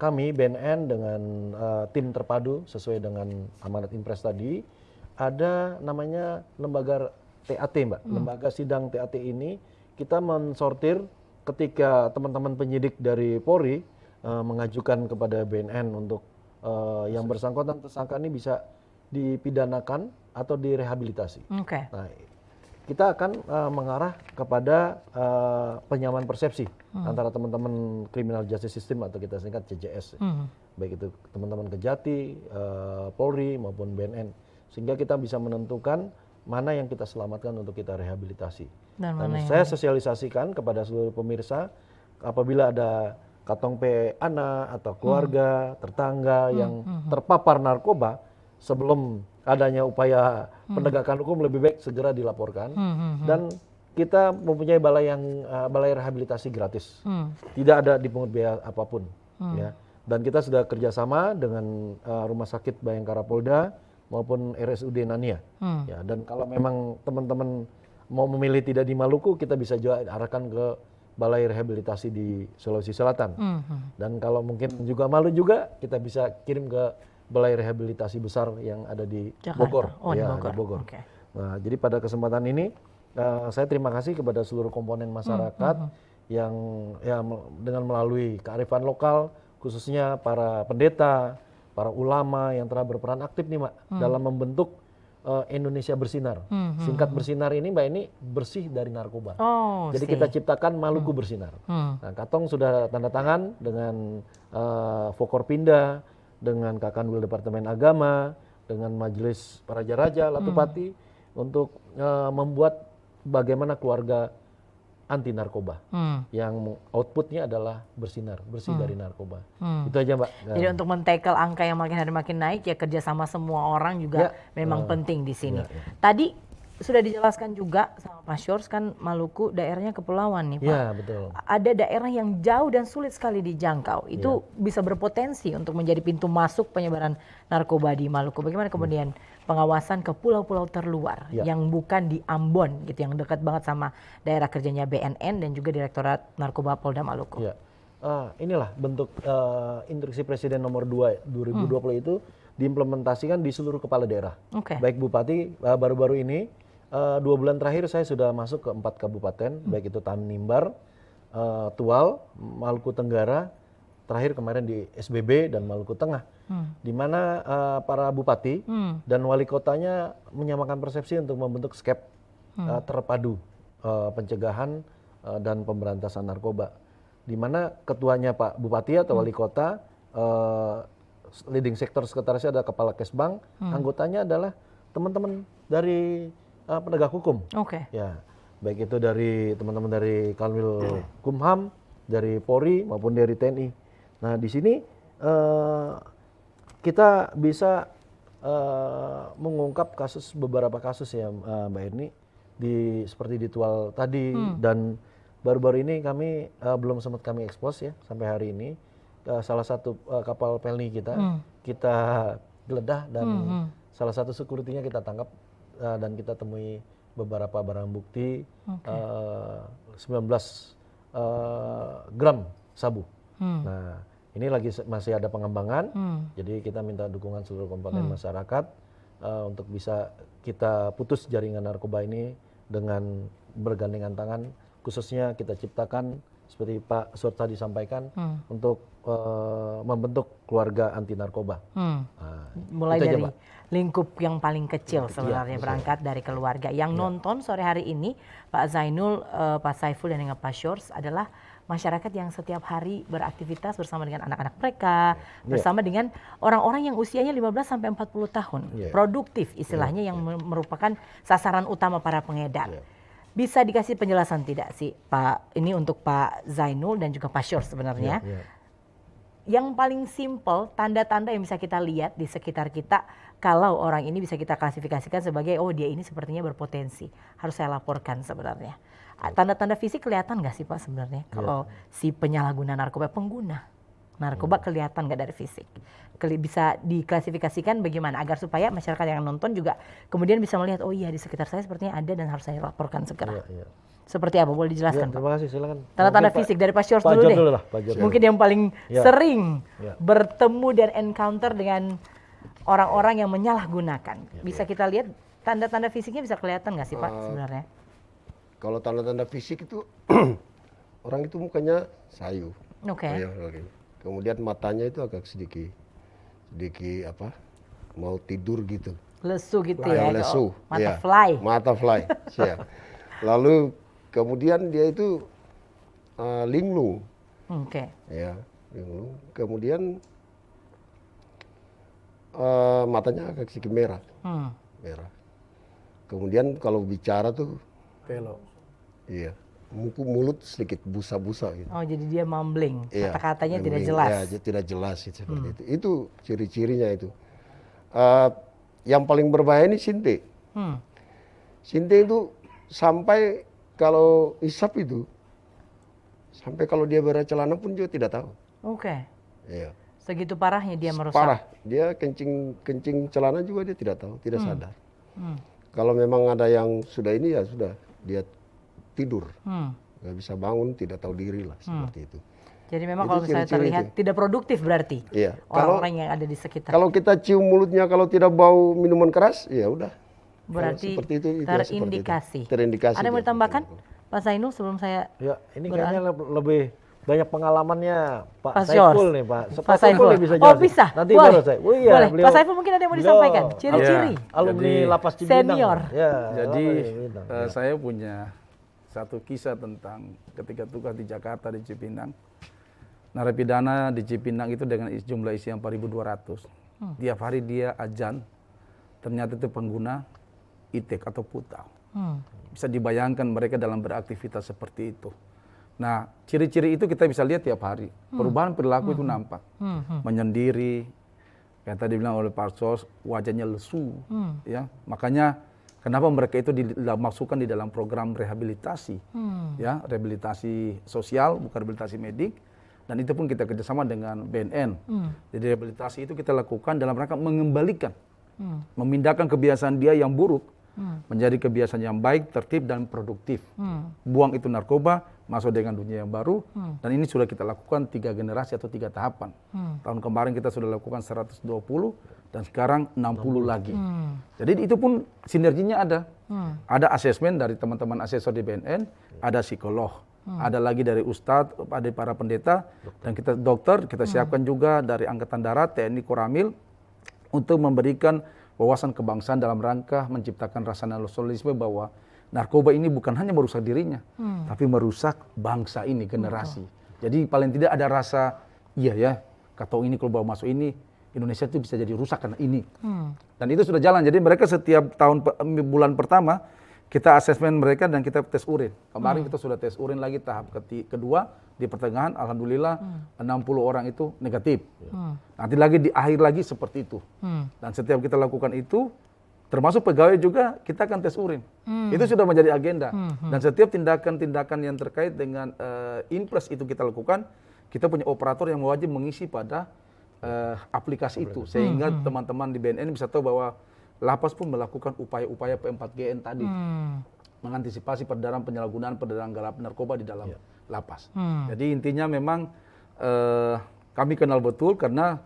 kami BNN dengan tim terpadu sesuai dengan amanat Impres tadi, ada namanya lembaga TAT Mbak, lembaga sidang TAT ini kita mensortir ketika teman-teman penyidik dari Polri mengajukan kepada BNN untuk yang bersangkutan tersangka ini bisa dipidanakan atau direhabilitasi. Nah, kita akan mengarah kepada penyamaan persepsi antara teman-teman criminal justice system atau kita singkat CJS, baik itu teman-teman Kejati, Polri maupun BNN, sehingga kita bisa menentukan mana yang kita selamatkan untuk kita rehabilitasi. Dan saya sosialisasikan kepada seluruh pemirsa, apabila ada katong pe anak atau keluarga, tetangga yang terpapar narkoba, sebelum adanya upaya penegakan hukum lebih baik segera dilaporkan. Dan kita mempunyai balai rehabilitasi gratis, tidak ada dipungut biaya apapun. Ya. Dan kita sudah kerjasama dengan Rumah Sakit Bayangkara Polda maupun RSUD Nania. Ya, dan kalau memang teman-teman mau memilih tidak di Maluku, kita bisa juga arahkan ke balai rehabilitasi di Sulawesi Selatan. Dan kalau mungkin juga malu juga, kita bisa kirim ke balai rehabilitasi besar yang ada di Bogor. Di Bogor. Nah, jadi pada kesempatan ini saya terima kasih kepada seluruh komponen masyarakat yang dengan melalui kearifan lokal, khususnya para pendeta, para ulama yang telah berperan aktif nih Mbak dalam membentuk Indonesia Bersinar. Singkat Bersinar ini Mbak, ini bersih dari narkoba. Jadi kita ciptakan Maluku Bersinar. Nah, Katong sudah tanda tangan dengan Forkopimda, dengan Kakanwil Departemen Agama, dengan Majelis Raja-Raja Latupati untuk membuat bagaimana keluarga anti narkoba yang outputnya adalah bersinar, bersih dari narkoba. Itu aja Mbak. Jadi untuk men-tackle angka yang makin hari makin naik, ya kerjasama semua orang juga memang penting di sini. Tadi sudah dijelaskan juga sama Pak Syors, kan Maluku daerahnya kepulauan nih Pak. Iya betul. Ada daerah yang jauh dan sulit sekali dijangkau. Itu bisa berpotensi untuk menjadi pintu masuk penyebaran narkoba di Maluku. Bagaimana kemudian pengawasan ke pulau-pulau terluar yang bukan di Ambon gitu, yang dekat banget sama daerah kerjanya BNN dan juga Direktorat Narkoba Polda Maluku. Ya. Inilah bentuk instruksi Presiden nomor 2 2020 itu diimplementasikan di seluruh kepala daerah. Baik Bupati, baru-baru ini 2 bulan terakhir saya sudah masuk ke 4 kabupaten, baik itu Tanimbar, Tual, Maluku Tenggara, terakhir kemarin di SBB dan Maluku Tengah, di mana para bupati dan wali kotanya menyamakan persepsi untuk membentuk skep terpadu pencegahan dan pemberantasan narkoba, di mana ketuanya Pak Bupati atau wali kota, leading sektor sekretarisnya ada kepala Kesbang, anggotanya adalah teman-teman dari penegak hukum. Ya, baik itu dari teman-teman dari Kanwil Kumham, dari Polri maupun dari TNI. Nah, di sini kita bisa mengungkap beberapa kasus ya Mbak Erni, seperti di Tual tadi, dan baru-baru ini kami belum sempat kami expose ya sampai hari ini. salah satu kapal Pelni kita, kita geledah dan salah satu security-nya kita tangkap dan kita temui beberapa barang bukti 19 gram sabu. Nah, ini lagi masih ada pengembangan, jadi kita minta dukungan seluruh komponen masyarakat untuk bisa kita putus jaringan narkoba ini dengan bergandengan tangan, khususnya kita ciptakan seperti Pak Sur tadi sampaikan untuk membentuk keluarga anti narkoba. Mulai dari lingkup yang paling kecil sebenarnya, berangkat dari keluarga. Yang nonton sore hari ini Pak Zainul, Pak Saiful dan Pak Syors adalah masyarakat yang setiap hari beraktivitas bersama dengan anak-anak mereka, bersama dengan orang-orang yang usianya 15 sampai 40 tahun. Produktif istilahnya yang merupakan sasaran utama para pengedar. Bisa dikasih penjelasan tidak sih Pak, ini untuk Pak Zainul dan juga Pak Syors sebenarnya. Yang paling simple, tanda-tanda yang bisa kita lihat di sekitar kita kalau orang ini bisa kita klasifikasikan sebagai oh dia ini sepertinya berpotensi, harus saya laporkan sebenarnya. Tanda-tanda fisik kelihatan nggak sih Pak sebenarnya kalau si penyalahguna narkoba, pengguna narkoba kelihatan nggak dari fisik? Bisa diklasifikasikan bagaimana agar supaya masyarakat yang nonton juga kemudian bisa melihat oh iya di sekitar saya sepertinya ada dan harus saya laporkan segera. Seperti apa? Boleh dijelaskan Pak? Terima kasih, silakan. Tanda-tanda fisik dari Pak Syors dulu deh. Mungkin yang paling sering bertemu dan encounter dengan orang-orang yang menyalahgunakan. Bisa kita lihat tanda-tanda fisiknya bisa kelihatan nggak sih Pak sebenarnya? Kalau tanda-tanda fisik itu orang itu mukanya sayu. Kemudian matanya itu agak sedikit apa? Mau tidur gitu. Lesu gitu ya. Lesu. Mata fly. Mata fly. Lalu kemudian dia itu linglung. Ya, linglung. Kemudian matanya agak sedikit merah. Merah. Kemudian kalau bicara tuh belok. Iya, mulut sedikit busa-busa gitu. Oh, jadi dia mumbling, kata-katanya tidak mumbling. jelas. Ya, tidak jelas seperti itu. Itu ciri-cirinya itu. Yang paling berbahaya ini sinte. Sinte itu sampai kalau isap itu, sampai kalau dia bercelana pun juga tidak tahu. Iya. Segitu parahnya dia merusak. Parah, dia kencing celana juga dia tidak tahu, tidak sadar. Kalau memang ada yang sudah ini ya sudah. Dia tidur, nggak bisa bangun, tidak tahu diri lah seperti itu. Jadi memang kalau misalnya terlihat tidak produktif berarti orang-orang yang ada di sekitar. Kalau kita cium mulutnya kalau tidak bau minuman keras, ya udah. Berarti seperti itu, terindikasi. Terindikasi. Ada yang mau ditambahkan, Pak Zainul sebelum saya? Ya, ini kayaknya lebih banyak pengalamannya Pak Syors. Saiful nih Pak. Pak Saiful bisa jelasin. Oh bisa? Nanti boleh. baru saya. Boleh. Pak Saiful mungkin ada yang mau disampaikan. Ciri-ciri. Alumni Lapas Cibinong. Senior. Jadi saya punya satu kisah tentang ketika tugas di Jakarta di Cipinang. Narapidana di Cipinang itu dengan jumlah isi yang 4.200. Tiap hari dia ajan. Ternyata itu pengguna itek atau putau. Bisa dibayangkan mereka dalam beraktivitas seperti itu. Nah, ciri-ciri itu kita bisa lihat tiap hari. Perubahan perilaku itu nampak. Menyendiri, yang tadi bilang oleh Pak Syors, wajahnya lesu. Ya, makanya kenapa mereka itu dimasukkan di dalam program rehabilitasi. Ya, rehabilitasi sosial, bukan rehabilitasi medik. Dan itu pun kita kerjasama dengan BNN. Jadi rehabilitasi itu kita lakukan dalam rangka mengembalikan, memindahkan kebiasaan dia yang buruk menjadi kebiasaan yang baik, tertib dan produktif. Buang itu narkoba, masuk dengan dunia yang baru, dan ini sudah kita lakukan 3 generasi atau 3 tahapan. Tahun kemarin kita sudah lakukan 120 dan sekarang 60 lagi. Jadi itu pun sinerginya ada. Ada asesmen dari teman-teman asesor di BNN, ada psikolog, ada lagi dari ustadz, ada para pendeta, dan kita dokter, kita siapkan juga dari Angkatan Darat, TNI Koramil, untuk memberikan wawasan kebangsaan dalam rangka menciptakan rasa nasionalisme bahwa narkoba ini bukan hanya merusak dirinya, tapi merusak bangsa ini, generasi. Jadi paling tidak ada rasa, iya ya, kata ini kalau bawa masuk ini, Indonesia itu bisa jadi rusak karena ini. Dan itu sudah jalan, jadi mereka setiap tahun bulan pertama, kita asesmen mereka dan kita tes urin. Kemarin kita sudah tes urin lagi tahap kedua, di pertengahan, alhamdulillah 60 orang itu negatif. Nanti lagi di akhir lagi seperti itu. Dan setiap kita lakukan itu, termasuk pegawai juga kita akan tes urin. Itu sudah menjadi agenda. Dan setiap tindakan-tindakan yang terkait dengan impres itu kita lakukan, kita punya operator yang wajib mengisi pada aplikasi itu, sehingga teman-teman di BNN bisa tahu bahwa lapas pun melakukan upaya-upaya P4GN tadi, mengantisipasi penyalahgunaan gelap narkoba di dalam lapas. Jadi intinya memang kami kenal betul karena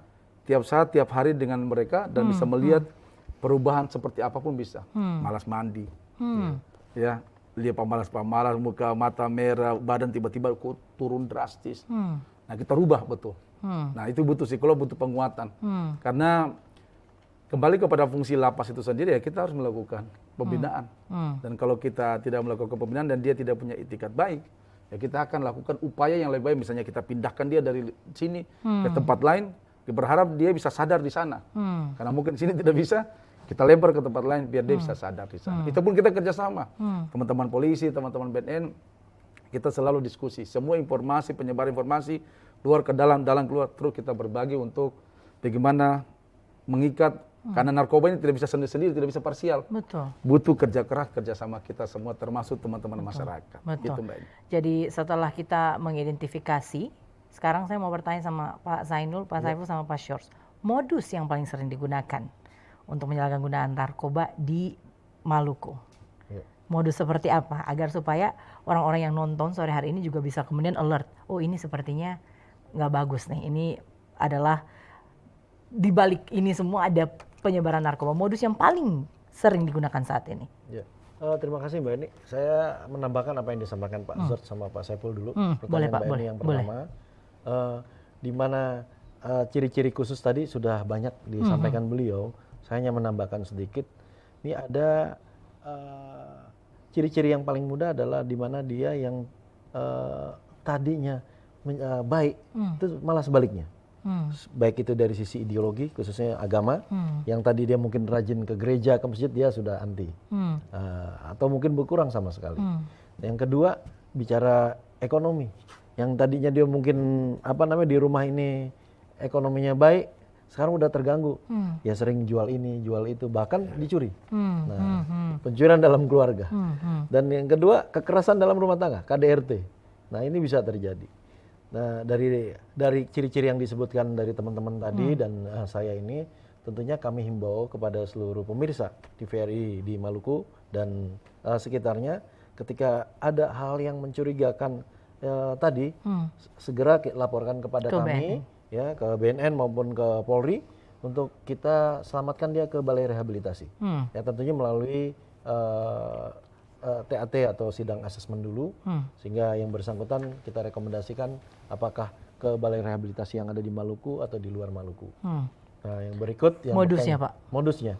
tiap saat, tiap hari dengan mereka dan bisa melihat perubahan seperti apapun bisa. Malas mandi, ya, lihat pemalas, muka mata merah, badan tiba-tiba turun drastis. Nah kita rubah betul. Nah itu butuh psikolog, butuh penguatan. Karena kembali kepada fungsi lapas itu sendiri ya kita harus melakukan pembinaan. Dan kalau kita tidak melakukan pembinaan dan dia tidak punya itikat baik, ya kita akan lakukan upaya yang lebih baik. Misalnya kita pindahkan dia dari sini ke tempat lain, berharap dia bisa sadar di sana. Karena mungkin di sini tidak bisa, kita lempar ke tempat lain biar dia bisa sadar di sana. Itu pun kita kerjasama. Teman-teman polisi, teman-teman BNN, kita selalu diskusi. Semua informasi, penyebar informasi, keluar ke dalam keluar, terus kita berbagi untuk bagaimana mengikat. Karena narkoba ini tidak bisa sendiri-sendiri, tidak bisa parsial. Betul. Butuh kerja keras, kerjasama kita semua, termasuk teman-teman masyarakat. Betul. Gitu, Mbak. Jadi setelah kita mengidentifikasi, sekarang saya mau bertanya sama Pak Zainul, Pak Saiful sama Pak Syors, modus yang paling sering digunakan untuk penyalahgunaan narkoba di Maluku. Modus seperti apa? Agar supaya orang-orang yang nonton sore hari ini juga bisa kemudian alert. Oh ini sepertinya nggak bagus nih. Ini adalah di balik ini semua ada penyebaran narkoba. Modus yang paling sering digunakan saat ini. Ya. Terima kasih Mbak Eni. Saya menambahkan apa yang disampaikan Pak Zort sama Pak Saiful dulu. Boleh Pak, Mbak Eni yang pertama, di mana ciri-ciri khusus tadi sudah banyak disampaikan beliau. Saya hanya menambahkan sedikit. Ini ada ciri-ciri yang paling mudah adalah di mana dia yang tadinya baik, itu malah sebaliknya. Baik itu dari sisi ideologi, khususnya agama, yang tadi dia mungkin rajin ke gereja, ke masjid, dia sudah anti, atau mungkin berkurang sama sekali. Yang kedua, bicara ekonomi, yang tadinya dia mungkin di rumah ini ekonominya baik, sekarang udah terganggu, ya sering jual ini, jual itu, bahkan dicuri. Nah, pencurian dalam keluarga. Dan yang kedua, kekerasan dalam rumah tangga, KDRT. Nah, ini bisa terjadi. Nah, dari ciri-ciri yang disebutkan dari teman-teman tadi dan saya ini, tentunya kami himbau kepada seluruh pemirsa TVRI di Maluku dan sekitarnya, ketika ada hal yang mencurigakan tadi, segera laporkan kepada kami, ya, ke BNN maupun ke Polri, untuk kita selamatkan dia ke Balai Rehabilitasi. Ya, tentunya melalui TAT atau sidang asesmen dulu, sehingga yang bersangkutan kita rekomendasikan apakah ke Balai Rehabilitasi yang ada di Maluku atau di luar Maluku. Nah, yang berikut yang modusnya Pak. Modusnya,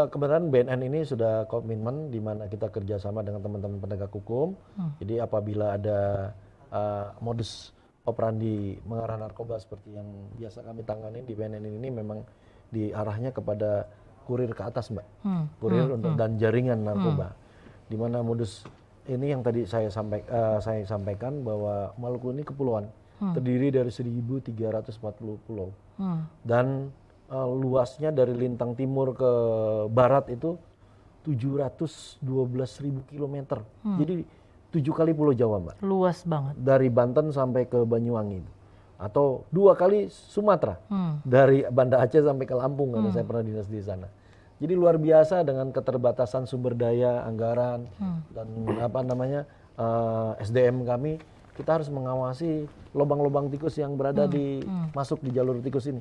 kebetulan BNN ini sudah komitmen di mana kita kerjasama dengan teman-teman penegak hukum. Jadi apabila ada modus operandi mengarah narkoba seperti yang biasa kami tangani di BNN ini, memang diarahnya kepada kurir ke atas, Mbak. Kurir untuk dan jaringan narkoba. Di mana modus ini yang tadi saya sampaikan bahwa Maluku ini kepulauan, terdiri dari 1.340 pulau. Dan luasnya dari lintang timur ke barat itu 712.000 kilometer. Jadi 7 kali Pulau Jawa, Mbak. Luas banget. Dari Banten sampai ke Banyuwangi. Atau 2 kali Sumatera, dari Banda Aceh sampai ke Lampung, karena saya pernah dinas di sana. Jadi luar biasa dengan keterbatasan sumber daya, anggaran, dan SDM kami, kita harus mengawasi lubang-lubang tikus yang berada masuk di jalur tikus ini,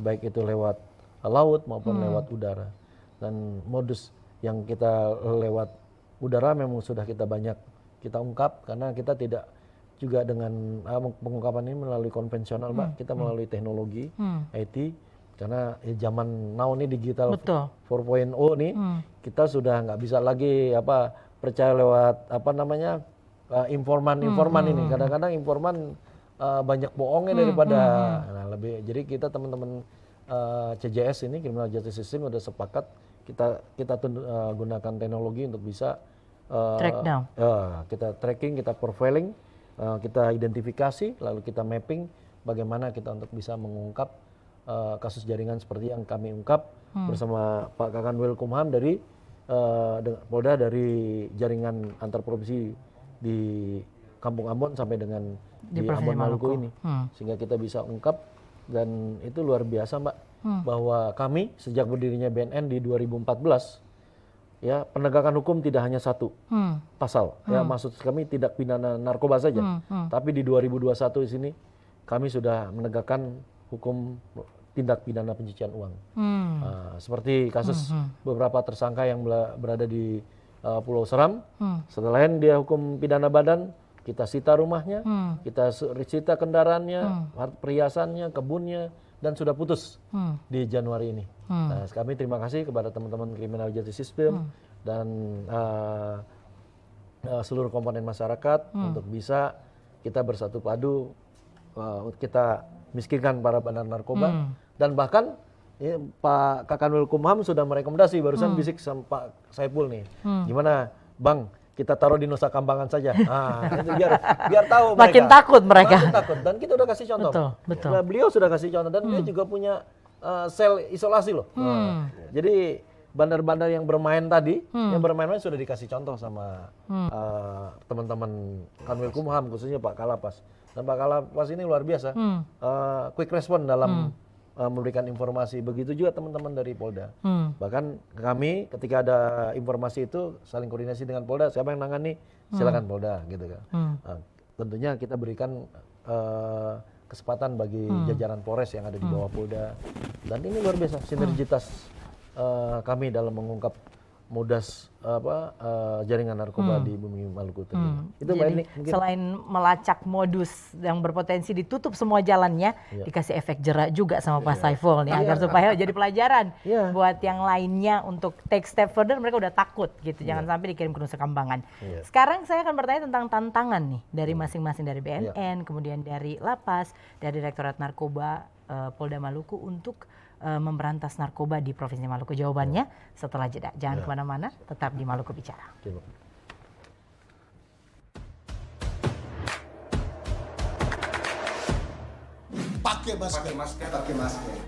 baik itu lewat laut maupun lewat udara. Dan modus yang kita lewat udara memang sudah kita banyak kita ungkap, karena kita tidak juga dengan pengungkapan ini melalui konvensional, Mbak. Kita melalui teknologi IT, karena zaman now ini digital 4.0 nih, kita sudah nggak bisa lagi percaya lewat informan ini. Kadang-kadang informan banyak bohongnya daripada jadi kita teman-teman CJS ini, Criminal Justice System, udah sepakat kita gunakan teknologi untuk bisa track down. Kita tracking, kita profiling, kita identifikasi, lalu kita mapping bagaimana kita untuk bisa mengungkap kasus jaringan seperti yang kami ungkap bersama Pak Kakanwil Kumham dari Polda, dari jaringan antar provinsi di Kampung Ambon sampai dengan Di di Provinsi Ambon Maluku Maluku. ini, sehingga kita bisa ungkap, dan itu luar biasa Mbak, bahwa kami sejak berdirinya BNN di 2014, ya penegakan hukum tidak hanya satu pasal, ya maksud kami tidak pidana narkoba saja, tapi di 2021 di sini kami sudah menegakkan hukum tindak pidana pencucian uang. Seperti kasus beberapa tersangka yang berada di Pulau Seram, selain dia hukum pidana badan, kita sita rumahnya, kita sita kendaraannya, perhiasannya, kebunnya, dan sudah putus di Januari ini. Nah, kami terima kasih kepada teman-teman Criminal Justice System dan seluruh komponen masyarakat untuk bisa kita bersatu padu, kita miskinkan para bandar narkoba, dan bahkan Pak Kakanwil Kumham sudah merekomendasi, barusan bisik sama Pak Saiful nih, gimana Bang, kita taruh di Nusa Kambangan saja. Itu biar tahu Makin takut mereka. Makin takut. Dan kita udah kasih contoh. Betul. Nah, beliau sudah kasih contoh, dan dia juga punya sel isolasi loh. Jadi bandar-bandar yang bermain tadi, yang bermain-main sudah dikasih contoh sama teman-teman Kanwil Kumham, khususnya Pak Kalapas. Dan Pak Kalapas ini luar biasa, quick response dalam memberikan informasi. Begitu juga teman-teman dari Polda. Bahkan kami ketika ada informasi itu saling koordinasi dengan Polda, siapa yang nangani, silakan Polda gitu kan. Tentunya kita berikan kesempatan bagi jajaran Polres yang ada di bawah Polda. Dan ini luar biasa sinergitas kami dalam mengungkap modus jaringan narkoba di bumi Maluku. Itu Jadi, mungkin. selain melacak modus yang berpotensi ditutup semua jalannya, dikasih efek jerak juga sama Pak Saiful nih, agar supaya jadi pelajaran buat yang lainnya untuk take step further. Mereka udah takut gitu, jangan sampai dikirim ke Nusa Kambangan. Sekarang saya akan bertanya tentang tantangan nih dari masing-masing, dari BNN, kemudian dari Lapas, dari Direktorat Narkoba Polda Maluku untuk memberantas narkoba di Provinsi Maluku. Jawabannya setelah jeda. Jangan kemana-mana, tetap di Maluku Bicara. Pakai masker. Pakai masker.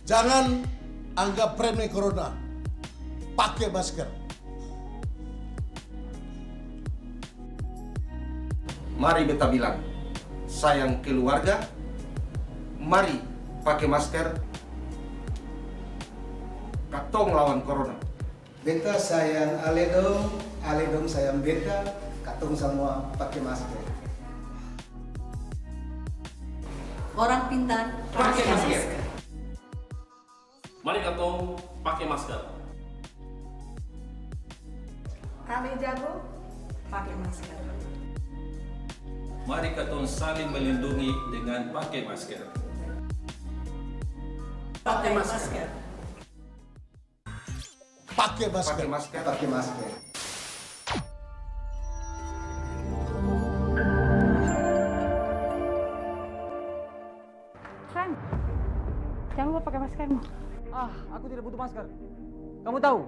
Jangan anggap remeh corona. Pakai masker. Mari beta bilang, sayang keluarga. Mari pakai masker, katong lawan corona. Beta sayang Aledong, Aledong sayang beta, katong semua pakai masker. Orang pintar Pakai masker. Mari katong pakai masker. Ale jago, pakai masker. Mari katong saling melindungi dengan pakai masker. Pakai masker. Pakai masker. Pakai masker. San, jangan lupa pakai maskermu. Aku tidak butuh masker. Kamu tahu,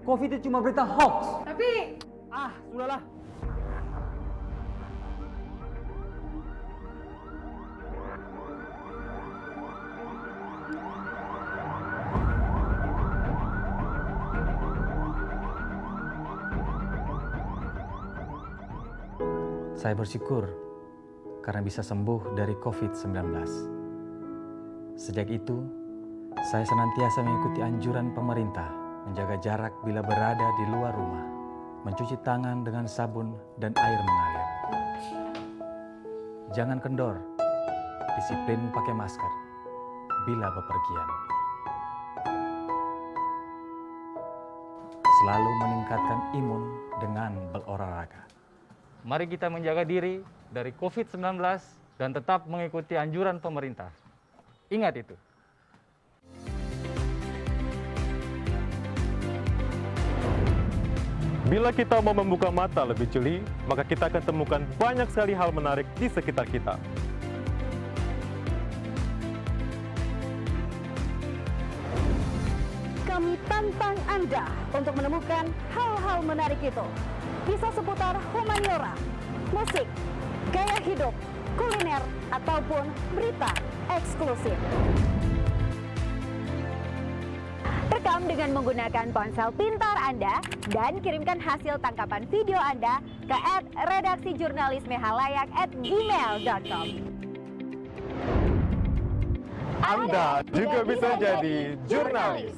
COVID itu cuma berita hoax. Tapi, Sudahlah. Saya bersyukur karena bisa sembuh dari COVID-19. Sejak itu, saya senantiasa mengikuti anjuran pemerintah, menjaga jarak bila berada di luar rumah, mencuci tangan dengan sabun dan air mengalir. Jangan kendor, disiplin pakai masker bila bepergian. Selalu meningkatkan imun dengan berolahraga. Mari kita menjaga diri dari COVID-19 dan tetap mengikuti anjuran pemerintah. Ingat itu. Bila kita mau membuka mata lebih jeli, maka kita akan temukan banyak sekali hal menarik di sekitar kita. Kami tantang Anda untuk menemukan hal-hal menarik itu. Bisa seputar humaniora, musik, gaya hidup, kuliner, ataupun berita eksklusif. Rekam rekam dengan menggunakan ponsel pintar Anda dan kirimkan hasil tangkapan video Anda ke @redaksijurnalismehalayak@gmail.com. Anda juga bisa jadi jurnalis.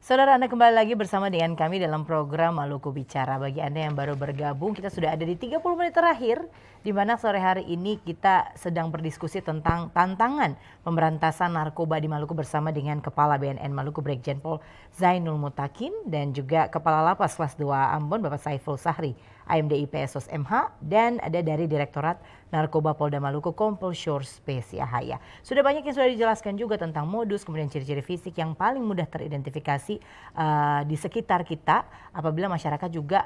Saudara, Anda kembali lagi bersama dengan kami dalam program Maluku Bicara. Bagi Anda yang baru bergabung, kita sudah ada di 30 menit terakhir, di mana sore hari ini kita sedang berdiskusi tentang tantangan pemberantasan narkoba di Maluku bersama dengan Kepala BNN Maluku Brigjen Pol Zainul Mutakin dan juga Kepala Lapas Kelas 2 Ambon Bapak Saiful Sahri, AMDI PSOS MH, dan ada dari Direktorat Narkoba Polda Maluku Kompol Shores Yahaya. Sudah banyak yang sudah dijelaskan juga tentang modus, kemudian ciri-ciri fisik yang paling mudah teridentifikasi di sekitar kita apabila masyarakat juga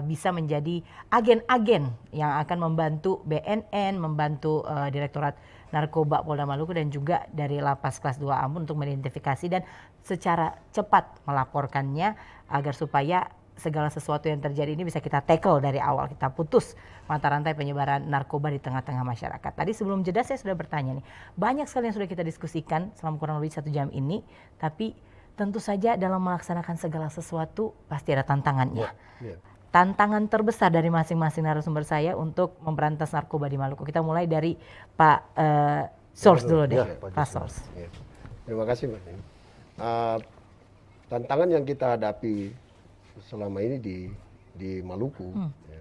bisa menjadi agen-agen yang akan membantu BNN, membantu Direktorat Narkoba Polda Maluku dan juga dari Lapas Kelas 2 Ambon untuk mengidentifikasi dan secara cepat melaporkannya agar supaya segala sesuatu yang terjadi ini bisa kita tackle dari awal, kita putus mata rantai penyebaran narkoba di tengah-tengah masyarakat. Tadi sebelum jeda saya sudah bertanya nih, banyak sekali yang sudah kita diskusikan selama kurang lebih 1 jam ini, tapi tentu saja dalam melaksanakan segala sesuatu pasti ada tantangannya. Tantangan terbesar dari masing-masing narasumber saya untuk memberantas narkoba di Maluku. Kita mulai dari Pak Source dulu deh, Pak Source. Terima kasih Mbak. Tantangan yang kita hadapi selama ini di Maluku, ya,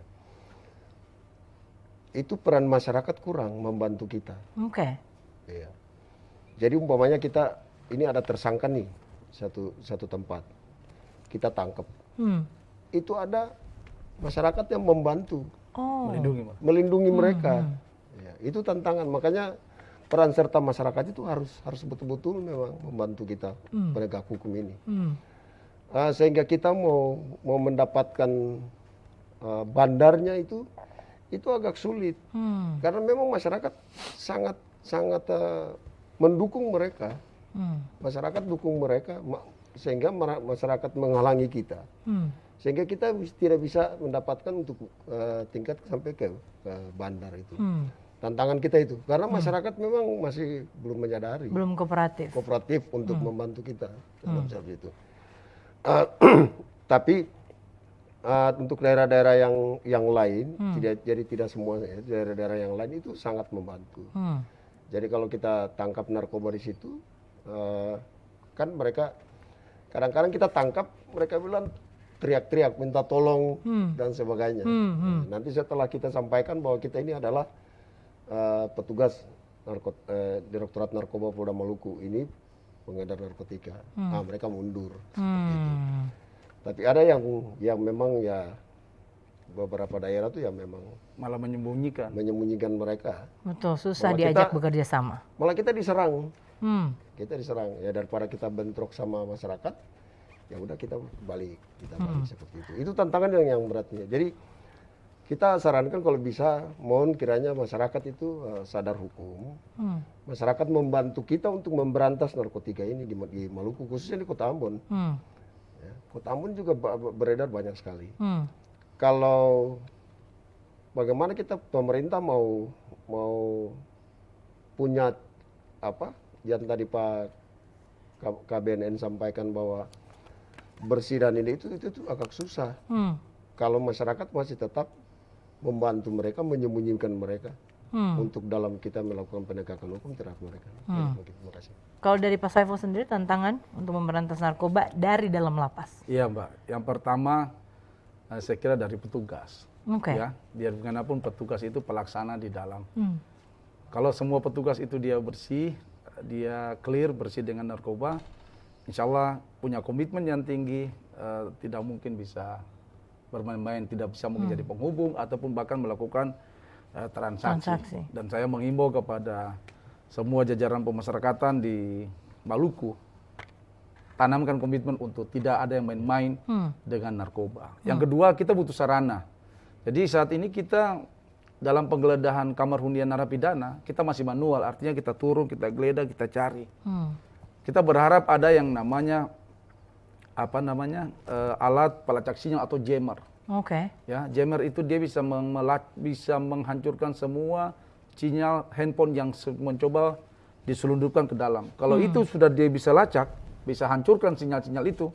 itu peran masyarakat kurang membantu kita. Oke. Ya. Jadi umpamanya kita ini ada tersangka nih satu tempat, kita tangkap, itu ada masyarakat yang membantu, melindungi mereka. Ya, itu tantangan. Makanya peran serta masyarakat itu harus betul-betul memang membantu kita penegak hukum ini. Sehingga kita mau mendapatkan bandarnya itu agak sulit, karena memang masyarakat sangat mendukung mereka, masyarakat dukung mereka, sehingga masyarakat menghalangi kita, sehingga kita tidak bisa mendapatkan untuk tingkat sampai ke bandar itu. Tantangan kita itu, karena masyarakat memang masih belum menyadari, belum kooperatif untuk membantu kita dalam seperti itu. Tapi untuk daerah-daerah yang lain, tidak semuanya, daerah-daerah yang lain itu sangat membantu. Jadi kalau kita tangkap narkoba di situ, kan mereka kadang-kadang kita tangkap, mereka bilang teriak-teriak, minta tolong dan sebagainya. Nanti setelah kita sampaikan bahwa kita ini adalah petugas Direktorat Narkoba Polda Maluku, ini pengedar narkotika, mereka mundur seperti itu. Tapi ada yang memang ya beberapa daerah tuh yang memang malah menyembunyikan mereka. Betul, susah diajak bekerja sama. Malah kita diserang, ya, daripada kita bentrok sama masyarakat, ya udah kita balik seperti itu. Itu tantangan yang beratnya. Jadi kita sarankan kalau bisa, mohon kiranya masyarakat itu sadar hukum, masyarakat membantu kita untuk memberantas narkotika ini di Maluku, khususnya di Kota Ambon. Ya, Kota Ambon juga beredar banyak sekali. Kalau bagaimana kita pemerintah mau punya apa yang tadi Pak KBNN sampaikan bahwa bersih dan ini itu agak susah. Kalau masyarakat masih tetap membantu mereka, menyembunyikan mereka untuk dalam kita melakukan penegakan hukum terhadap mereka. Terima kasih. Kalau dari Pak Saiful sendiri tantangan untuk memberantas narkoba dari dalam lapas? Iya Mbak, yang pertama saya kira dari petugas. Ya, biar bagaimanapun petugas itu pelaksana di dalam. Kalau semua petugas itu dia bersih, dia clear, bersih dengan narkoba, insya Allah punya komitmen yang tinggi, tidak mungkin bisa bermain-main, tidak bisa mungkin jadi penghubung ataupun bahkan melakukan transaksi. Dan saya mengimbau kepada semua jajaran pemasyarakatan di Maluku, tanamkan komitmen untuk tidak ada yang main-main dengan narkoba. Yang kedua, kita butuh sarana. Jadi saat ini kita dalam penggeledahan kamar hunian narapidana, kita masih manual, artinya kita turun, kita geledah, kita cari. Kita berharap ada yang namanya alat pelacak sinyal atau jammer. Oke. Ya, jammer itu dia bisa bisa menghancurkan semua sinyal handphone yang mencoba diselundupkan ke dalam. Kalau itu sudah dia bisa lacak, bisa hancurkan sinyal-sinyal itu,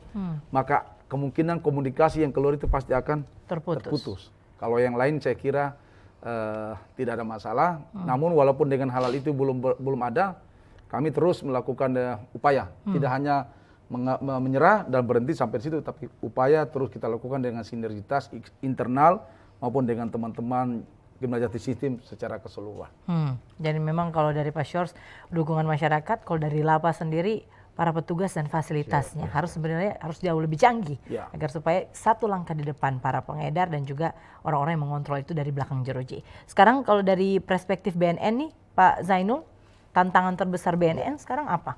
maka kemungkinan komunikasi yang keluar itu pasti akan terputus. Kalau yang lain saya kira tidak ada masalah. Namun walaupun dengan halal itu belum ada, kami terus melakukan upaya, tidak hanya menyerah dan berhenti sampai situ, tapi upaya terus kita lakukan dengan sinergitas internal maupun dengan teman-teman Gimnajati Sistem secara keseluruhan. Jadi memang kalau dari Pak Syors, dukungan masyarakat, kalau dari lapas sendiri, para petugas dan fasilitasnya harus jauh lebih canggih agar supaya satu langkah di depan para pengedar dan juga orang-orang yang mengontrol itu dari belakang jeruji. Sekarang kalau dari perspektif BNN nih, Pak Zainul, tantangan terbesar BNN sekarang apa?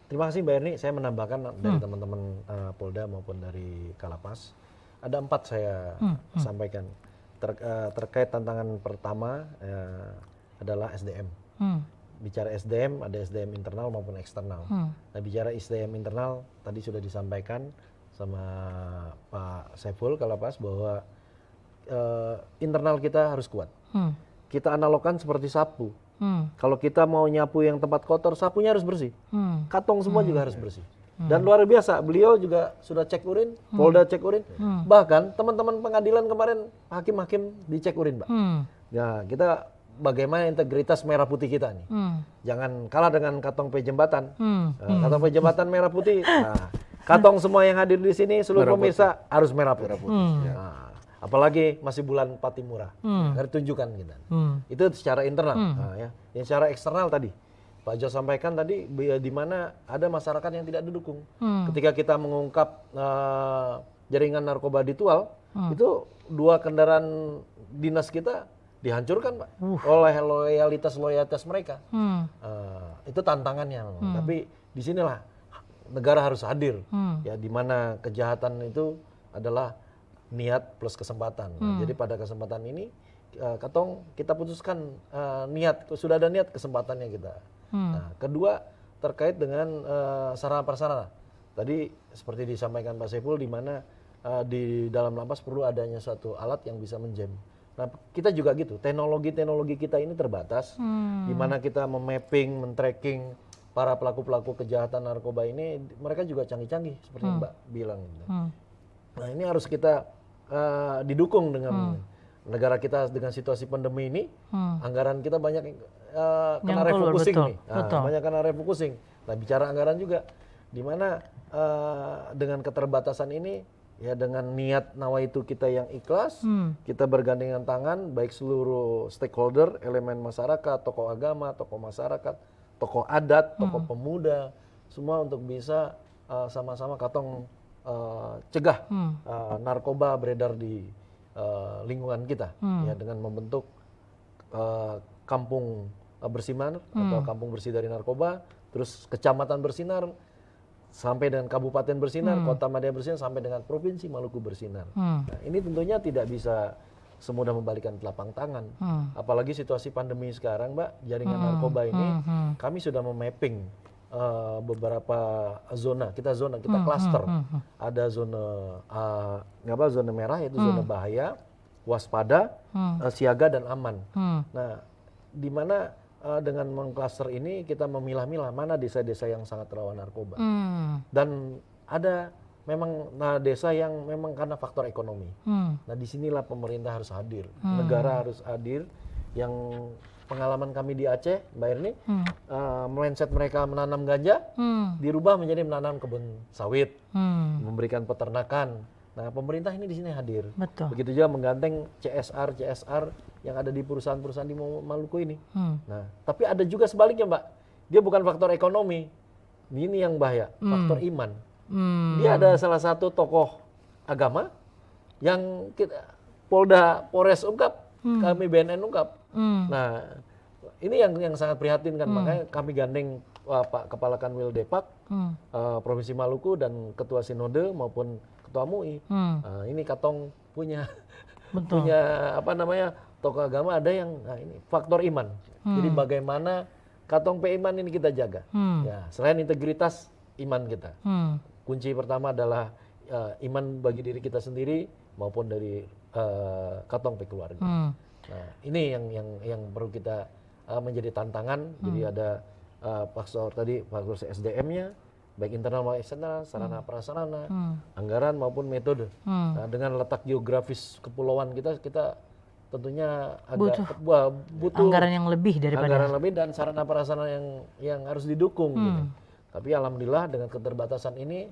Terima kasih Mbak Erni, saya menambahkan dari teman-teman Polda maupun dari Kalapas. Ada 4 saya sampaikan. Terkait tantangan pertama adalah SDM. Bicara SDM, ada SDM internal maupun eksternal. Nah, bicara SDM internal, tadi sudah disampaikan sama Pak Saiful Kalapas bahwa internal kita harus kuat. Kita analogkan seperti sapu. Kalau kita mau nyapu yang tempat kotor, sapunya harus bersih. Katong semua juga harus bersih. Dan luar biasa, beliau juga sudah cek urin, Polda cek urin. Bahkan teman-teman pengadilan kemarin, hakim-hakim dicek urin, Mbak. Ya, kita bagaimana integritas merah putih kita nih. Jangan kalah dengan Katong P Jembatan. Katong P Jembatan merah putih. Nah, Katong semua yang hadir di sini, seluruh pemirsa harus merah putih. Nah, apalagi masih bulan Patimura, harus tunjukkan kita. Itu secara internal. Nah, ya. Yang secara eksternal tadi, Pak Jo sampaikan tadi, di mana ada masyarakat yang tidak didukung. Ketika kita mengungkap jaringan narkoba di Tual, itu 2 kendaraan dinas kita dihancurkan, Pak, oleh loyalitas mereka. Itu tantangannya. Tapi disinilah negara harus hadir, ya, di mana kejahatan itu adalah niat plus kesempatan. Jadi pada kesempatan ini, Katong kita putuskan niat, sudah ada niat, kesempatannya kita. Nah, kedua terkait dengan sarana prasarana. Tadi seperti disampaikan Pak Saiful, di mana di dalam lapas perlu adanya suatu alat yang bisa menjam. Nah, kita juga gitu, teknologi kita ini terbatas, di mana kita memapping, men-tracking para pelaku-pelaku kejahatan narkoba ini, mereka juga canggih-canggih seperti yang Mbak bilang. Nah, ini harus kita didukung dengan negara kita dengan situasi pandemi ini, anggaran kita banyak kena refocusing nih, banyak kena refocusing. Nah, bicara anggaran juga, di mana dengan keterbatasan ini, ya, dengan niat nawaitu kita yang ikhlas, kita bergandengan tangan, baik seluruh stakeholder, elemen masyarakat, tokoh agama, tokoh masyarakat, tokoh adat, tokoh pemuda, semua untuk bisa sama-sama Katong cegah narkoba beredar di lingkungan kita, ya, dengan membentuk kampung bersinar atau kampung bersih dari narkoba, terus kecamatan bersinar, sampai dengan kabupaten bersinar, kota Madya bersinar, sampai dengan provinsi Maluku bersinar. Nah, ini tentunya tidak bisa semudah membalikan telapak tangan. Apalagi situasi pandemi sekarang, Mbak, jaringan narkoba ini, kami sudah memapping beberapa zona, kita klaster. Ada zona merah, yaitu zona bahaya, waspada, siaga, dan aman. Nah, di mana dengan mengklaster ini kita memilah-milah mana desa-desa yang sangat rawan narkoba. Dan ada memang desa yang memang karena faktor ekonomi. Nah, disinilah pemerintah harus hadir, negara harus hadir. Yang pengalaman kami di Aceh, Mbak Erni, mindset mereka menanam ganja, dirubah menjadi menanam kebun sawit, memberikan peternakan. Nah, pemerintah ini di sini hadir. Betul. Begitu juga menggandeng CSR yang ada di perusahaan-perusahaan di Maluku ini. Nah, tapi ada juga sebaliknya, Mbak. Dia bukan faktor ekonomi. Ini yang bahaya, faktor iman. Dia ada salah satu tokoh agama yang Polres ungkap, kami BNN ungkap. Nah, ini yang sangat prihatin kan, makanya kami gandeng Pak Kepala Kanwil Depak, Provinsi Maluku, dan Ketua Sinode maupun Ketua MUI. Ini Katong punya tokoh agama ada yang ini faktor iman. Jadi bagaimana Katong P iman ini kita jaga. Ya, selain integritas iman kita. kunci pertama adalah iman bagi diri kita sendiri maupun dari katong pe keluarga. Nah, ini yang perlu kita menjadi tantangan. Jadi ada faktor SDM-nya, baik internal maupun eksternal, sarana prasarana, anggaran maupun metode. Nah, dengan letak geografis kepulauan kita tentunya agak butuh anggaran yang lebih daripada anggaran lebih dan sarana prasarana yang harus didukung. Gitu. Tapi alhamdulillah dengan keterbatasan ini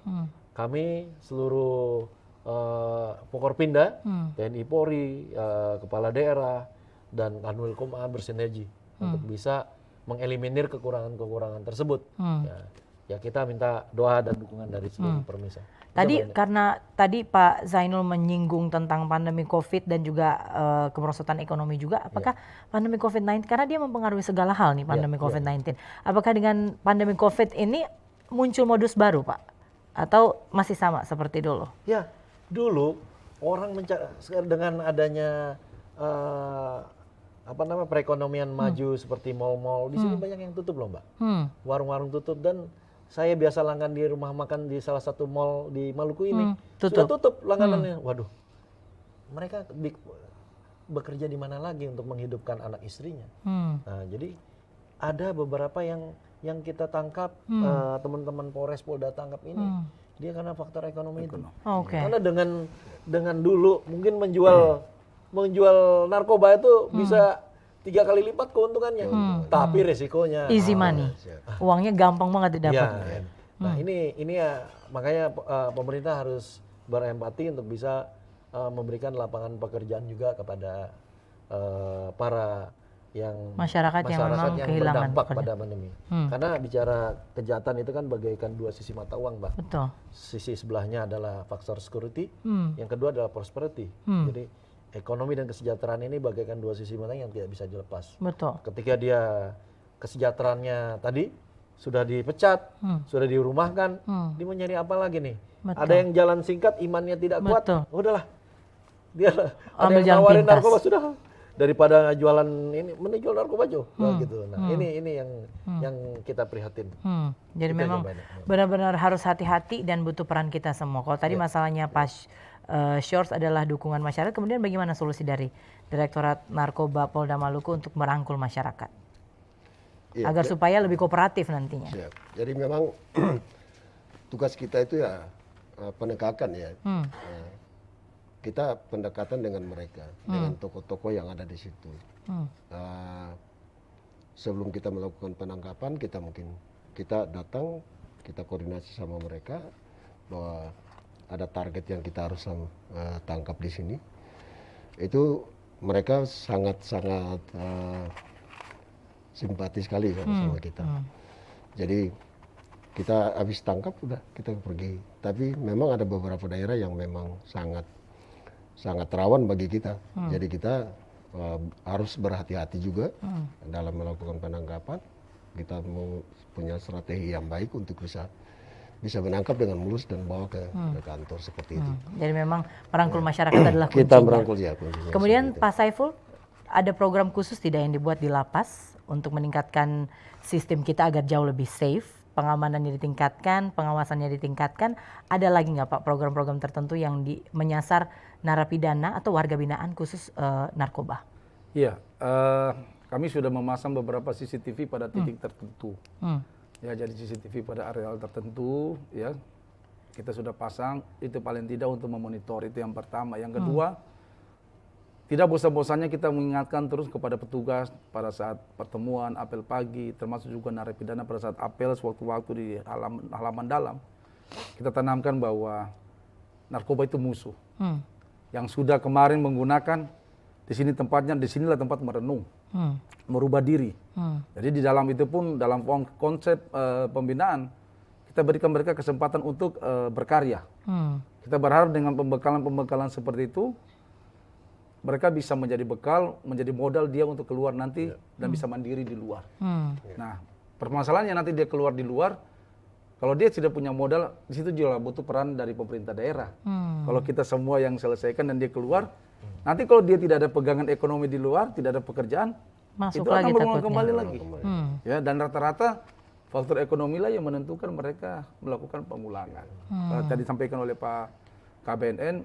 kami seluruh Pokorpinda, TNI Polri, kepala daerah dan Kanwil Kumah bersinergi untuk bisa mengeliminir kekurangan-kekurangan tersebut. Ya kita minta doa dan dukungan dari seluruh permisa. Tadi karena tadi Pak Zainul menyinggung tentang pandemi COVID dan juga kemerosotan ekonomi juga, apakah pandemi COVID-19 karena dia mempengaruhi segala hal nih pandemi COVID-19. Apakah dengan pandemi COVID ini muncul modus baru, Pak? Atau masih sama seperti dulu? Ya, dulu orang dengan adanya perekonomian maju seperti mal-mal di sini banyak yang tutup loh, Mbak. Warung-warung tutup dan saya biasa langgan di rumah makan di salah satu mall di Maluku ini sudah tutup langganannya. Waduh, mereka bekerja di mana lagi untuk menghidupkan anak istrinya? Nah, jadi ada beberapa yang kita tangkap teman-teman Polres Polda tangkap ini dia karena faktor ekonomi itu. Karena dengan dulu mungkin menjual narkoba itu bisa 3 kali lipat keuntungannya, tapi resikonya easy money, uangnya gampang banget didapat. Nah ini ya makanya pemerintah harus berempati untuk bisa memberikan lapangan pekerjaan juga kepada para masyarakat yang memang kehilangan berdampak pada pandemi. Karena bicara kejahatan itu kan bagaikan dua sisi mata uang, Mbak. Betul. Sisi sebelahnya adalah faktor security, yang kedua adalah prosperity. Jadi ekonomi dan kesejahteraan ini bagaikan dua sisi mata yang tidak bisa dilepas. Betul. Ketika dia kesejahteraannya tadi sudah dipecat, sudah dirumahkan, dia mau nyari apa lagi nih? Betul. Ada yang jalan singkat, imannya tidak kuat, udahlah. Dia ada ambil yang nawarin pintas. narkoba sudah daripada jualan ini, mending jual narkoba aja, gitu. Nah ini yang kita prihatin. Jadi memang benar-benar harus hati-hati dan butuh peran kita semua. Kalau tadi masalahnya pas Shores adalah dukungan masyarakat, kemudian bagaimana solusi dari Direktorat Narkoba Polda Maluku untuk merangkul masyarakat agar supaya lebih kooperatif nantinya? Jadi memang tugas kita itu ya penegakan ya. Kita pendekatan dengan mereka, dengan tokoh-tokoh yang ada di situ. Sebelum kita melakukan penangkapan, kita datang, kita koordinasi sama mereka bahwa ada target yang kita harus tangkap di sini. Itu mereka sangat-sangat simpati sekali sama kita. Jadi kita habis tangkap udah kita pergi. Tapi memang ada beberapa daerah yang memang sangat rawan bagi kita. Jadi kita harus berhati-hati juga dalam melakukan penangkapan. Kita punya strategi yang baik untuk bisa menangkap dengan mulus dan bawa ke kantor seperti itu. Jadi memang merangkul masyarakat adalah kuncinya. Kita merangkul kuncinya. Kemudian Pak Saiful, ada program khusus tidak yang dibuat di lapas untuk meningkatkan sistem kita agar jauh lebih safe, pengamanannya ditingkatkan, pengawasannya ditingkatkan. Ada lagi nggak Pak program-program tertentu yang menyasar narapidana atau warga binaan khusus narkoba? Iya, kami sudah memasang beberapa CCTV pada titik tertentu. Ya, jadi CCTV pada areal tertentu, ya kita sudah pasang, itu paling tidak untuk memonitor, itu yang pertama. Yang kedua, tidak bosan-bosannya kita mengingatkan terus kepada petugas pada saat pertemuan, apel pagi, termasuk juga narapidana pada saat apel sewaktu-waktu di halaman dalam. Kita tanamkan bahwa narkoba itu musuh. Yang sudah kemarin menggunakan, di sini tempatnya, di sinilah tempat merenung. Merubah diri. Jadi di dalam itu pun dalam konsep pembinaan kita berikan mereka kesempatan untuk berkarya. Kita berharap dengan pembekalan seperti itu mereka bisa menjadi bekal, menjadi modal dia untuk keluar nanti dan bisa mandiri di luar. Nah, permasalahannya nanti dia keluar di luar, kalau dia tidak punya modal, di situ juga butuh peran dari pemerintah daerah. Kalau kita semua yang selesaikan dan dia keluar, nanti kalau dia tidak ada pegangan ekonomi di luar, tidak ada pekerjaan, masuk itu lagi akan berulang kembali lagi. Ya, dan rata-rata faktor ekonomi lah yang menentukan mereka melakukan pemulangan. Tadi disampaikan oleh Pak KBNN,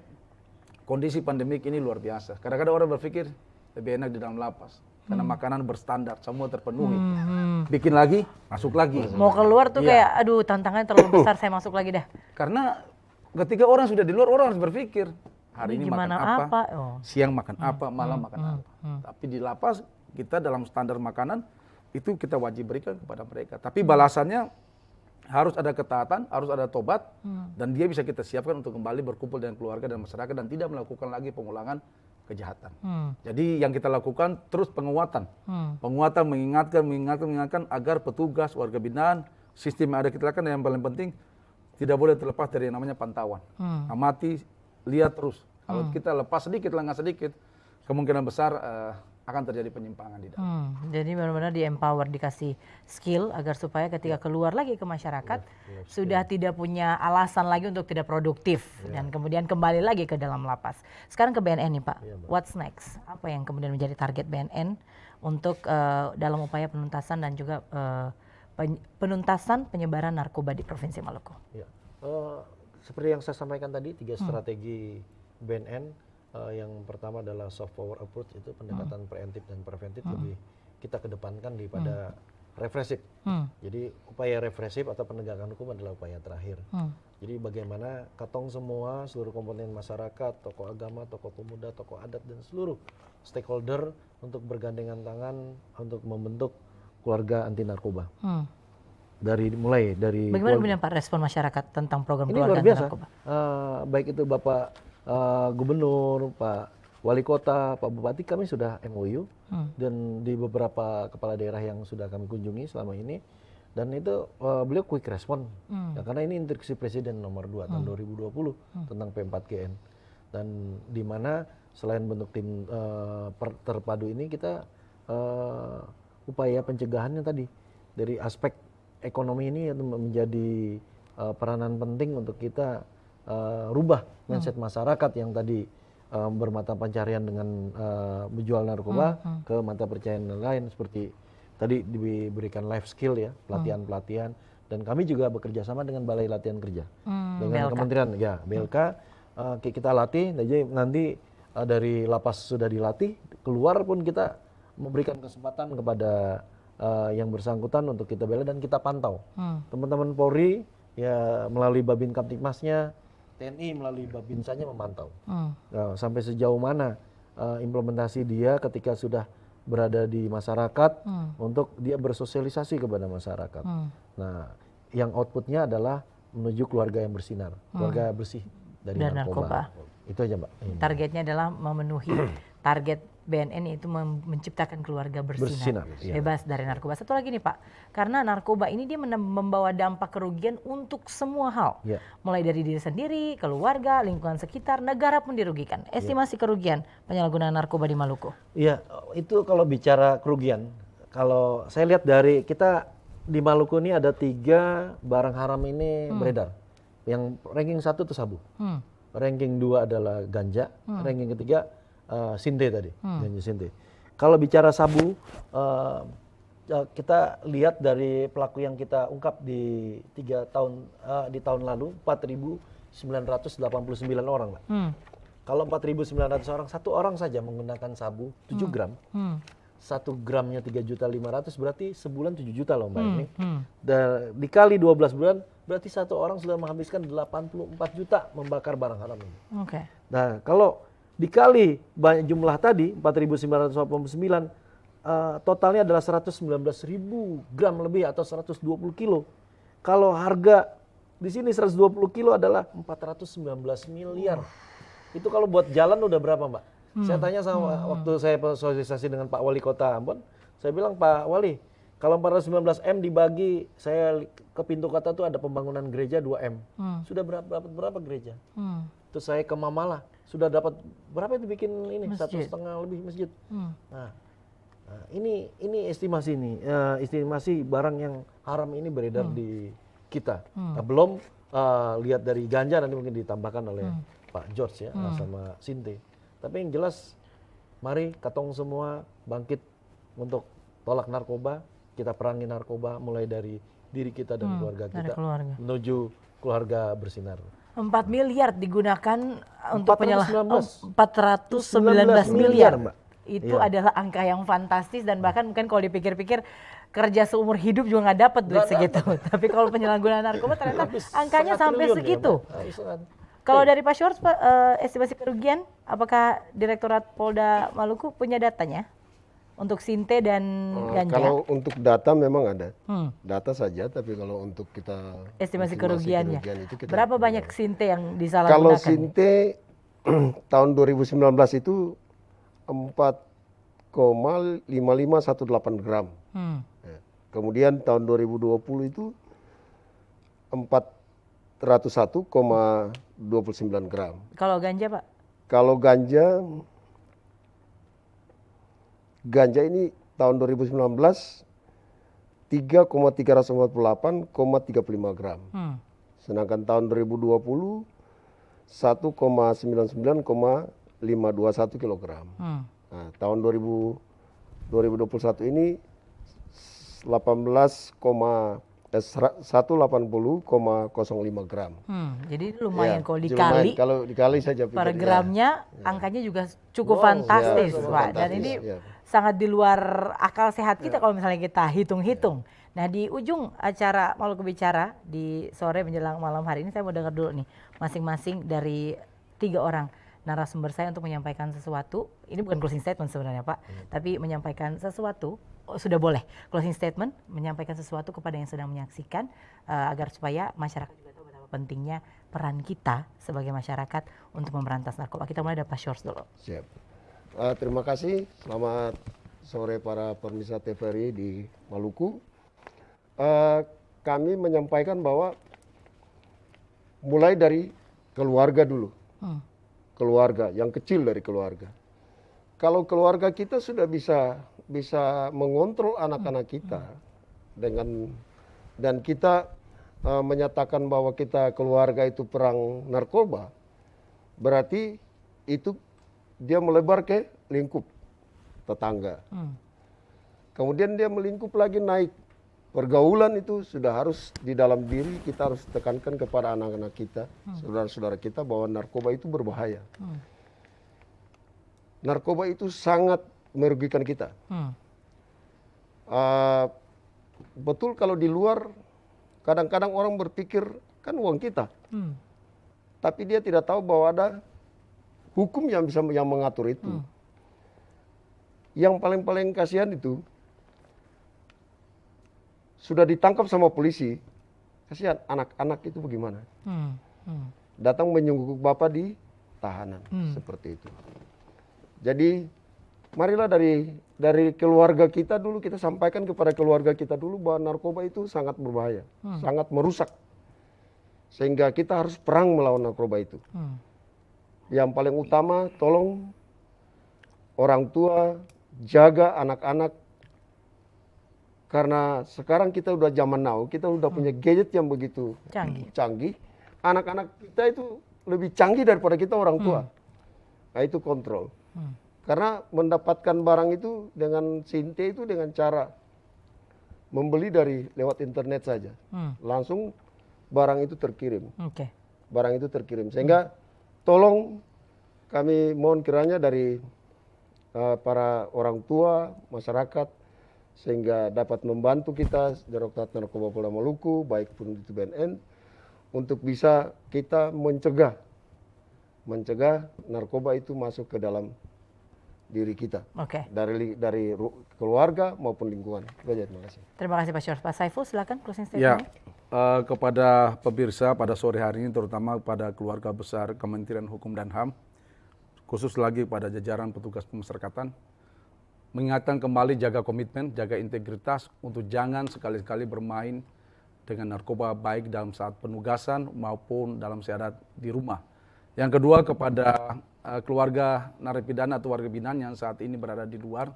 kondisi pandemik ini luar biasa. Kadang-kadang orang berpikir lebih enak di dalam lapas. Karena makanan berstandar, semua terpenuhi. Bikin lagi, masuk lagi. Mau keluar tuh kayak, aduh tantangannya terlalu besar, saya masuk lagi dah. Karena ketika orang sudah di luar, orang harus berpikir, hari ini makan gimana apa, Oh. siang makan apa, malam makan apa. Tapi di lapas, kita dalam standar makanan, itu kita wajib berikan kepada mereka. Tapi balasannya harus ada ketaatan, harus ada tobat, dan dia bisa kita siapkan untuk kembali berkumpul dengan keluarga dan masyarakat, dan tidak melakukan lagi pengulangan kejahatan. Jadi yang kita lakukan terus penguatan. Penguatan mengingatkan agar petugas, warga binaan, sistem yang ada kita lakukan, yang paling penting tidak boleh terlepas dari yang namanya pantauan. Amati, lihat terus. Kalau kita lepas sedikit, lengah sedikit, kemungkinan besar akan terjadi penyimpangan di dalam. Jadi benar-benar di-empower, dikasih skill agar supaya ketika keluar lagi ke masyarakat sudah tidak punya alasan lagi untuk tidak produktif dan kemudian kembali lagi ke dalam lapas. Sekarang ke BNN nih Pak, what's next? Apa yang kemudian menjadi target BNN untuk dalam upaya penuntasan dan juga penuntasan penyebaran narkoba di Provinsi Maluku? Ya. Seperti yang saya sampaikan tadi, 3 strategi BNN. Yang pertama adalah soft power approach, itu pendekatan preventif dan preventif lebih kita kedepankan daripada represif. Jadi upaya represif atau penegakan hukum adalah upaya terakhir. Jadi bagaimana katong semua, seluruh komponen masyarakat, tokoh agama, tokoh pemuda, tokoh adat, dan seluruh stakeholder untuk bergandengan tangan untuk membentuk keluarga anti narkoba. Mulai dari bagaimana kemudian Pak respon masyarakat tentang program ini keluarga luar biasa. anti narkoba? Baik itu Bapak Gubernur, Pak Wali Kota, Pak Bupati, kami sudah MOU dan di beberapa kepala daerah yang sudah kami kunjungi selama ini, dan itu beliau quick respon ya, karena ini instruksi Presiden nomor 2 tahun 2020 tentang P4GN, dan di mana selain bentuk tim terpadu ini kita upaya pencegahannya tadi dari aspek ekonomi ini menjadi peranan penting untuk kita rubah mindset masyarakat yang tadi bermata pencarian dengan menjual narkoba ke mata pencarian lain, seperti tadi diberikan life skill ya, pelatihan-pelatihan, dan kami juga bekerja sama dengan Balai Latihan Kerja dengan BLK. Kementerian ya BLK, kita latih, jadi nanti dari lapas sudah dilatih, keluar pun kita memberikan kesempatan kepada yang bersangkutan untuk kita bela dan kita pantau. Teman-teman Polri ya melalui Babin Kamtipmasnya, TNI melalui Babinsanya memantau sampai sejauh mana implementasi dia ketika sudah berada di masyarakat untuk dia bersosialisasi kepada masyarakat. Nah, yang outputnya adalah menuju keluarga yang bersinar, keluarga bersih dari narkoba. Itu aja Mbak. Targetnya adalah memenuhi target BNN, yaitu menciptakan keluarga bersinar, bebas dari narkoba. Satu lagi nih Pak, karena narkoba ini dia membawa dampak kerugian untuk semua hal, mulai dari diri sendiri, keluarga, lingkungan sekitar, negara pun dirugikan. Estimasi kerugian penyalahgunaan narkoba di Maluku? Iya, itu kalau bicara kerugian, kalau saya lihat dari kita di Maluku ini ada 3 barang haram ini beredar. Yang ranking 1 itu sabu, ranking 2 adalah ganja, ranking ketiga sinte tadi, ganja sinte. Kalau bicara sabu, kita lihat dari pelaku yang kita ungkap di 3 tahun di tahun lalu 4.989 orang, Mbak. Kalau 4.900 orang, 1 orang saja menggunakan sabu 7 gram. 1 gramnya 3.500.000, berarti sebulan 7 juta loh Mbak ini. Dan dikali 12 bulan, berarti 1 orang sudah menghabiskan 84 juta membakar barang haram ini. Nah, kalau dikali banyak jumlah tadi 4.989, totalnya adalah 119.000 gram lebih atau 120 kilo. Kalau harga di sini 120 kilo adalah 419 miliar. Itu kalau buat jalan udah berapa Mbak? Saya tanya sama waktu saya sosialisasi dengan Pak Wali Kota Ambon, saya bilang Pak Wali, kalau 419 M dibagi, saya ke pintu kota tuh ada pembangunan gereja 2 M. Sudah berapa gereja? Terus saya ke Mamala, sudah dapat berapa itu bikin ini? 1,5 lebih masjid. Nah, ini estimasi nih, estimasi barang yang haram ini beredar di kita. Nah, belum lihat dari ganja, nanti mungkin ditambahkan oleh Pak George ya, sama Sinte. Tapi yang jelas, mari katong semua bangkit untuk tolak narkoba, kita perangi narkoba mulai dari diri kita dan keluarga dari kita keluarga. menuju keluarga bersinar. 4 miliar digunakan untuk 419. 419 miliar. Mbak. Itu Iya. adalah angka yang fantastis dan bahkan mungkin kalau dipikir-pikir kerja seumur hidup juga nggak dapat duit segitu. Tapi kalau penyalahgunaan narkoba ternyata angkanya sampai segitu. Kalau dari Pak Syors, Pak, estimasi kerugian, apakah Direktorat Polda Maluku punya datanya untuk Sinte dan ganja? Kalau untuk data memang ada, data saja. Tapi kalau untuk kita Estimasi kerugiannya, kerugian itu kita berapa banyak Sinte yang disalahgunakan? Kalau Sinte tahun 2019 itu 4,5518 gram. Ya. Kemudian tahun 2020 itu 401,29 gram. Kalau ganja, Pak? Kalau ganja ini tahun 2019 3,348,35 gram. Sedangkan tahun 2020 1,99,521 kilogram. Nah, tahun 2021 ini 180,05 gram. Jadi lumayan Ya, kalau lumayan. dikali. Kalau dikali saja Per gramnya angkanya juga cukup fantastis, ya, Pak. Dan fantastis, ini ya. sangat di luar akal sehat kita kalau misalnya kita hitung-hitung. Nah, di ujung acara Maluku Bicara di sore menjelang malam hari ini saya mau dengar dulu nih masing-masing dari 3 orang narasumber saya untuk menyampaikan sesuatu. Ini bukan closing statement sebenarnya, Pak, tapi menyampaikan sesuatu. Oh, sudah boleh closing statement, menyampaikan sesuatu kepada yang sedang menyaksikan agar supaya masyarakat juga tahu betapa pentingnya peran kita sebagai masyarakat untuk memberantas narkoba. Kita mulai dari Pak Syors dulu. Siap. Terima kasih. Selamat sore para pemirsa TVRI di Maluku. Kami menyampaikan bahwa mulai dari keluarga dulu. Keluarga, yang kecil dari keluarga. Kalau keluarga kita sudah bisa mengontrol anak-anak kita dan kita menyatakan bahwa kita keluarga itu perang narkoba, berarti itu dia melebar ke lingkup tetangga. Kemudian dia melingkup lagi naik. Pergaulan itu sudah harus di dalam diri, kita harus tekankan kepada anak-anak kita, saudara-saudara kita bahwa narkoba itu berbahaya. Narkoba itu sangat merugikan kita. Betul kalau di luar kadang-kadang orang berpikir kan uang kita. Tapi dia tidak tahu bahwa ada hukum yang bisa yang mengatur itu. Yang paling kasihan itu sudah ditangkap sama polisi. Kasihan anak-anak itu bagaimana? Datang menyungguk bapak di tahanan seperti itu. Jadi marilah dari keluarga kita dulu, kita sampaikan kepada keluarga kita dulu bahwa narkoba itu sangat berbahaya, sangat merusak. Sehingga kita harus perang melawan narkoba itu. Yang paling utama, tolong orang tua jaga anak-anak. Karena sekarang kita udah zaman now, kita udah punya gadget yang begitu canggih. Anak-anak kita itu lebih canggih daripada kita orang tua. Nah itu kontrol. Karena mendapatkan barang itu dengan Sinte itu dengan cara membeli dari lewat internet saja. Langsung barang itu terkirim. Barang itu terkirim. Sehingga tolong kami mohon kiranya dari para orang tua, masyarakat, sehingga dapat membantu kita Direktorat Narkoba Polda Maluku, baik pun itu BNN, untuk bisa kita mencegah narkoba itu masuk ke dalam diri kita, dari keluarga maupun lingkungan. Terima kasih. Terima kasih Pak Syors. Pak Saiful silakan closing Ya, statement. kepada pemirsa pada sore hari ini, terutama pada keluarga besar Kementerian Hukum dan HAM, khusus lagi pada jajaran petugas pemasyarakatan, mengingatkan kembali jaga komitmen, jaga integritas untuk jangan sekali-kali bermain dengan narkoba baik dalam saat penugasan maupun dalam saat di rumah. Yang kedua kepada keluarga narapidana atau warga binaan yang saat ini berada di luar,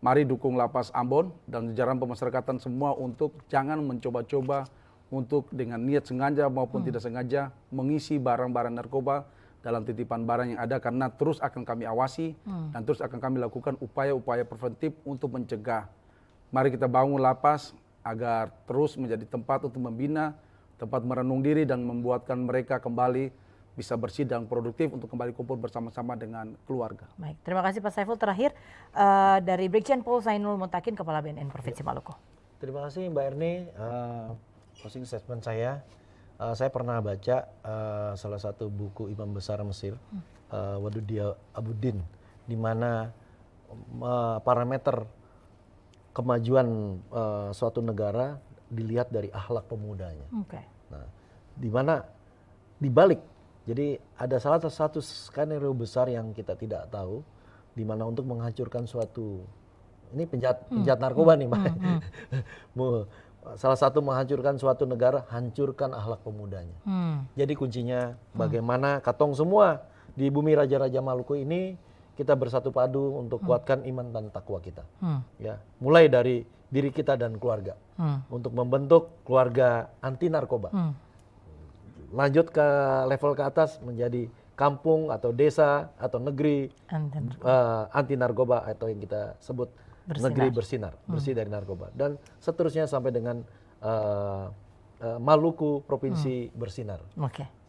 mari dukung Lapas Ambon dan jajaran pemasyarakatan semua untuk jangan mencoba-coba untuk dengan niat sengaja maupun tidak sengaja mengisi barang-barang narkoba dalam titipan barang yang ada, karena terus akan kami awasi dan terus akan kami lakukan upaya-upaya preventif untuk mencegah. Mari kita bangun lapas agar terus menjadi tempat untuk membina, tempat merenung diri dan membuatkan mereka kembali bisa bersih dan produktif untuk kembali kumpul bersama-sama dengan keluarga. Baik, terima kasih Pak Saiful. Terakhir dari Brigjen Pol Zainul Mutakin, Kepala BNN Provinsi Maluku. Terima kasih Mbak Erni. Closing statement saya pernah baca salah satu buku imam besar Mesir, Wadudia Abuddin, di mana parameter kemajuan suatu negara dilihat dari akhlak pemudanya. Nah, di mana dibalik, jadi ada salah satu skenario besar yang kita tidak tahu, di mana untuk menghancurkan suatu, ini penjahat narkoba nih Mbak. Salah satu menghancurkan suatu negara, hancurkan akhlak pemudanya. Jadi kuncinya bagaimana katong semua di bumi Raja-Raja Maluku ini kita bersatu padu untuk kuatkan iman dan takwa kita. Ya, mulai dari diri kita dan keluarga untuk membentuk keluarga anti narkoba. Lanjut ke level ke atas menjadi kampung atau desa atau negeri anti narkoba atau yang kita sebut negeri bersinar, bersih dari narkoba, dan seterusnya sampai dengan Maluku provinsi bersinar.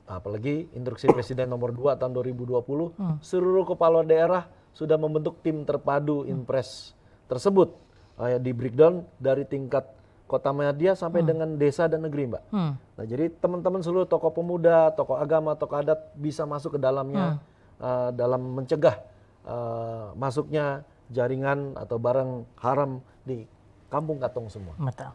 Apalagi instruksi Presiden nomor 2 tahun 2020, seluruh kepala daerah sudah membentuk tim terpadu Impres tersebut, di breakdown dari tingkat kota media sampai dengan desa dan negeri, Mbak. Nah, jadi teman-teman seluruh tokoh pemuda, tokoh agama, tokoh adat bisa masuk ke dalamnya dalam mencegah masuknya jaringan atau barang haram di kampung katong semua. Betul.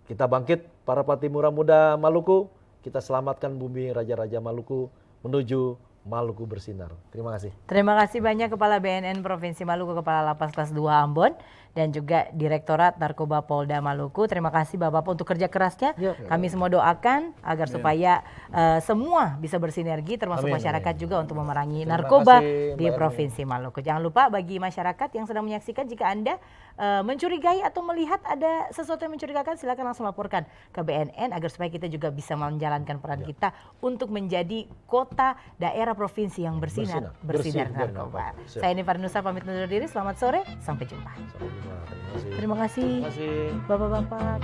Kita bangkit para Patimura Muda Maluku, kita selamatkan bumi Raja-Raja Maluku menuju Maluku bersinar. Terima kasih. Terima kasih banyak Kepala BNN Provinsi Maluku, Kepala Lapas Kelas 2 Ambon, dan juga Direktorat Narkoba Polda Maluku. Terima kasih Bapak-Bapak untuk kerja kerasnya. Kami semua doakan agar supaya semua bisa bersinergi, termasuk masyarakat juga untuk memerangi narkoba di Provinsi Maluku. Jangan lupa bagi masyarakat yang sedang menyaksikan, jika Anda mencurigai atau melihat ada sesuatu yang mencurigakan, silakan langsung laporkan ke BNN agar supaya kita juga bisa menjalankan peran kita untuk menjadi kota, daerah, provinsi yang bersinar narkoba. Saya Nifar Nusa pamit undur diri. Selamat sore, sampai jumpa. Terima kasih Bapak-bapak.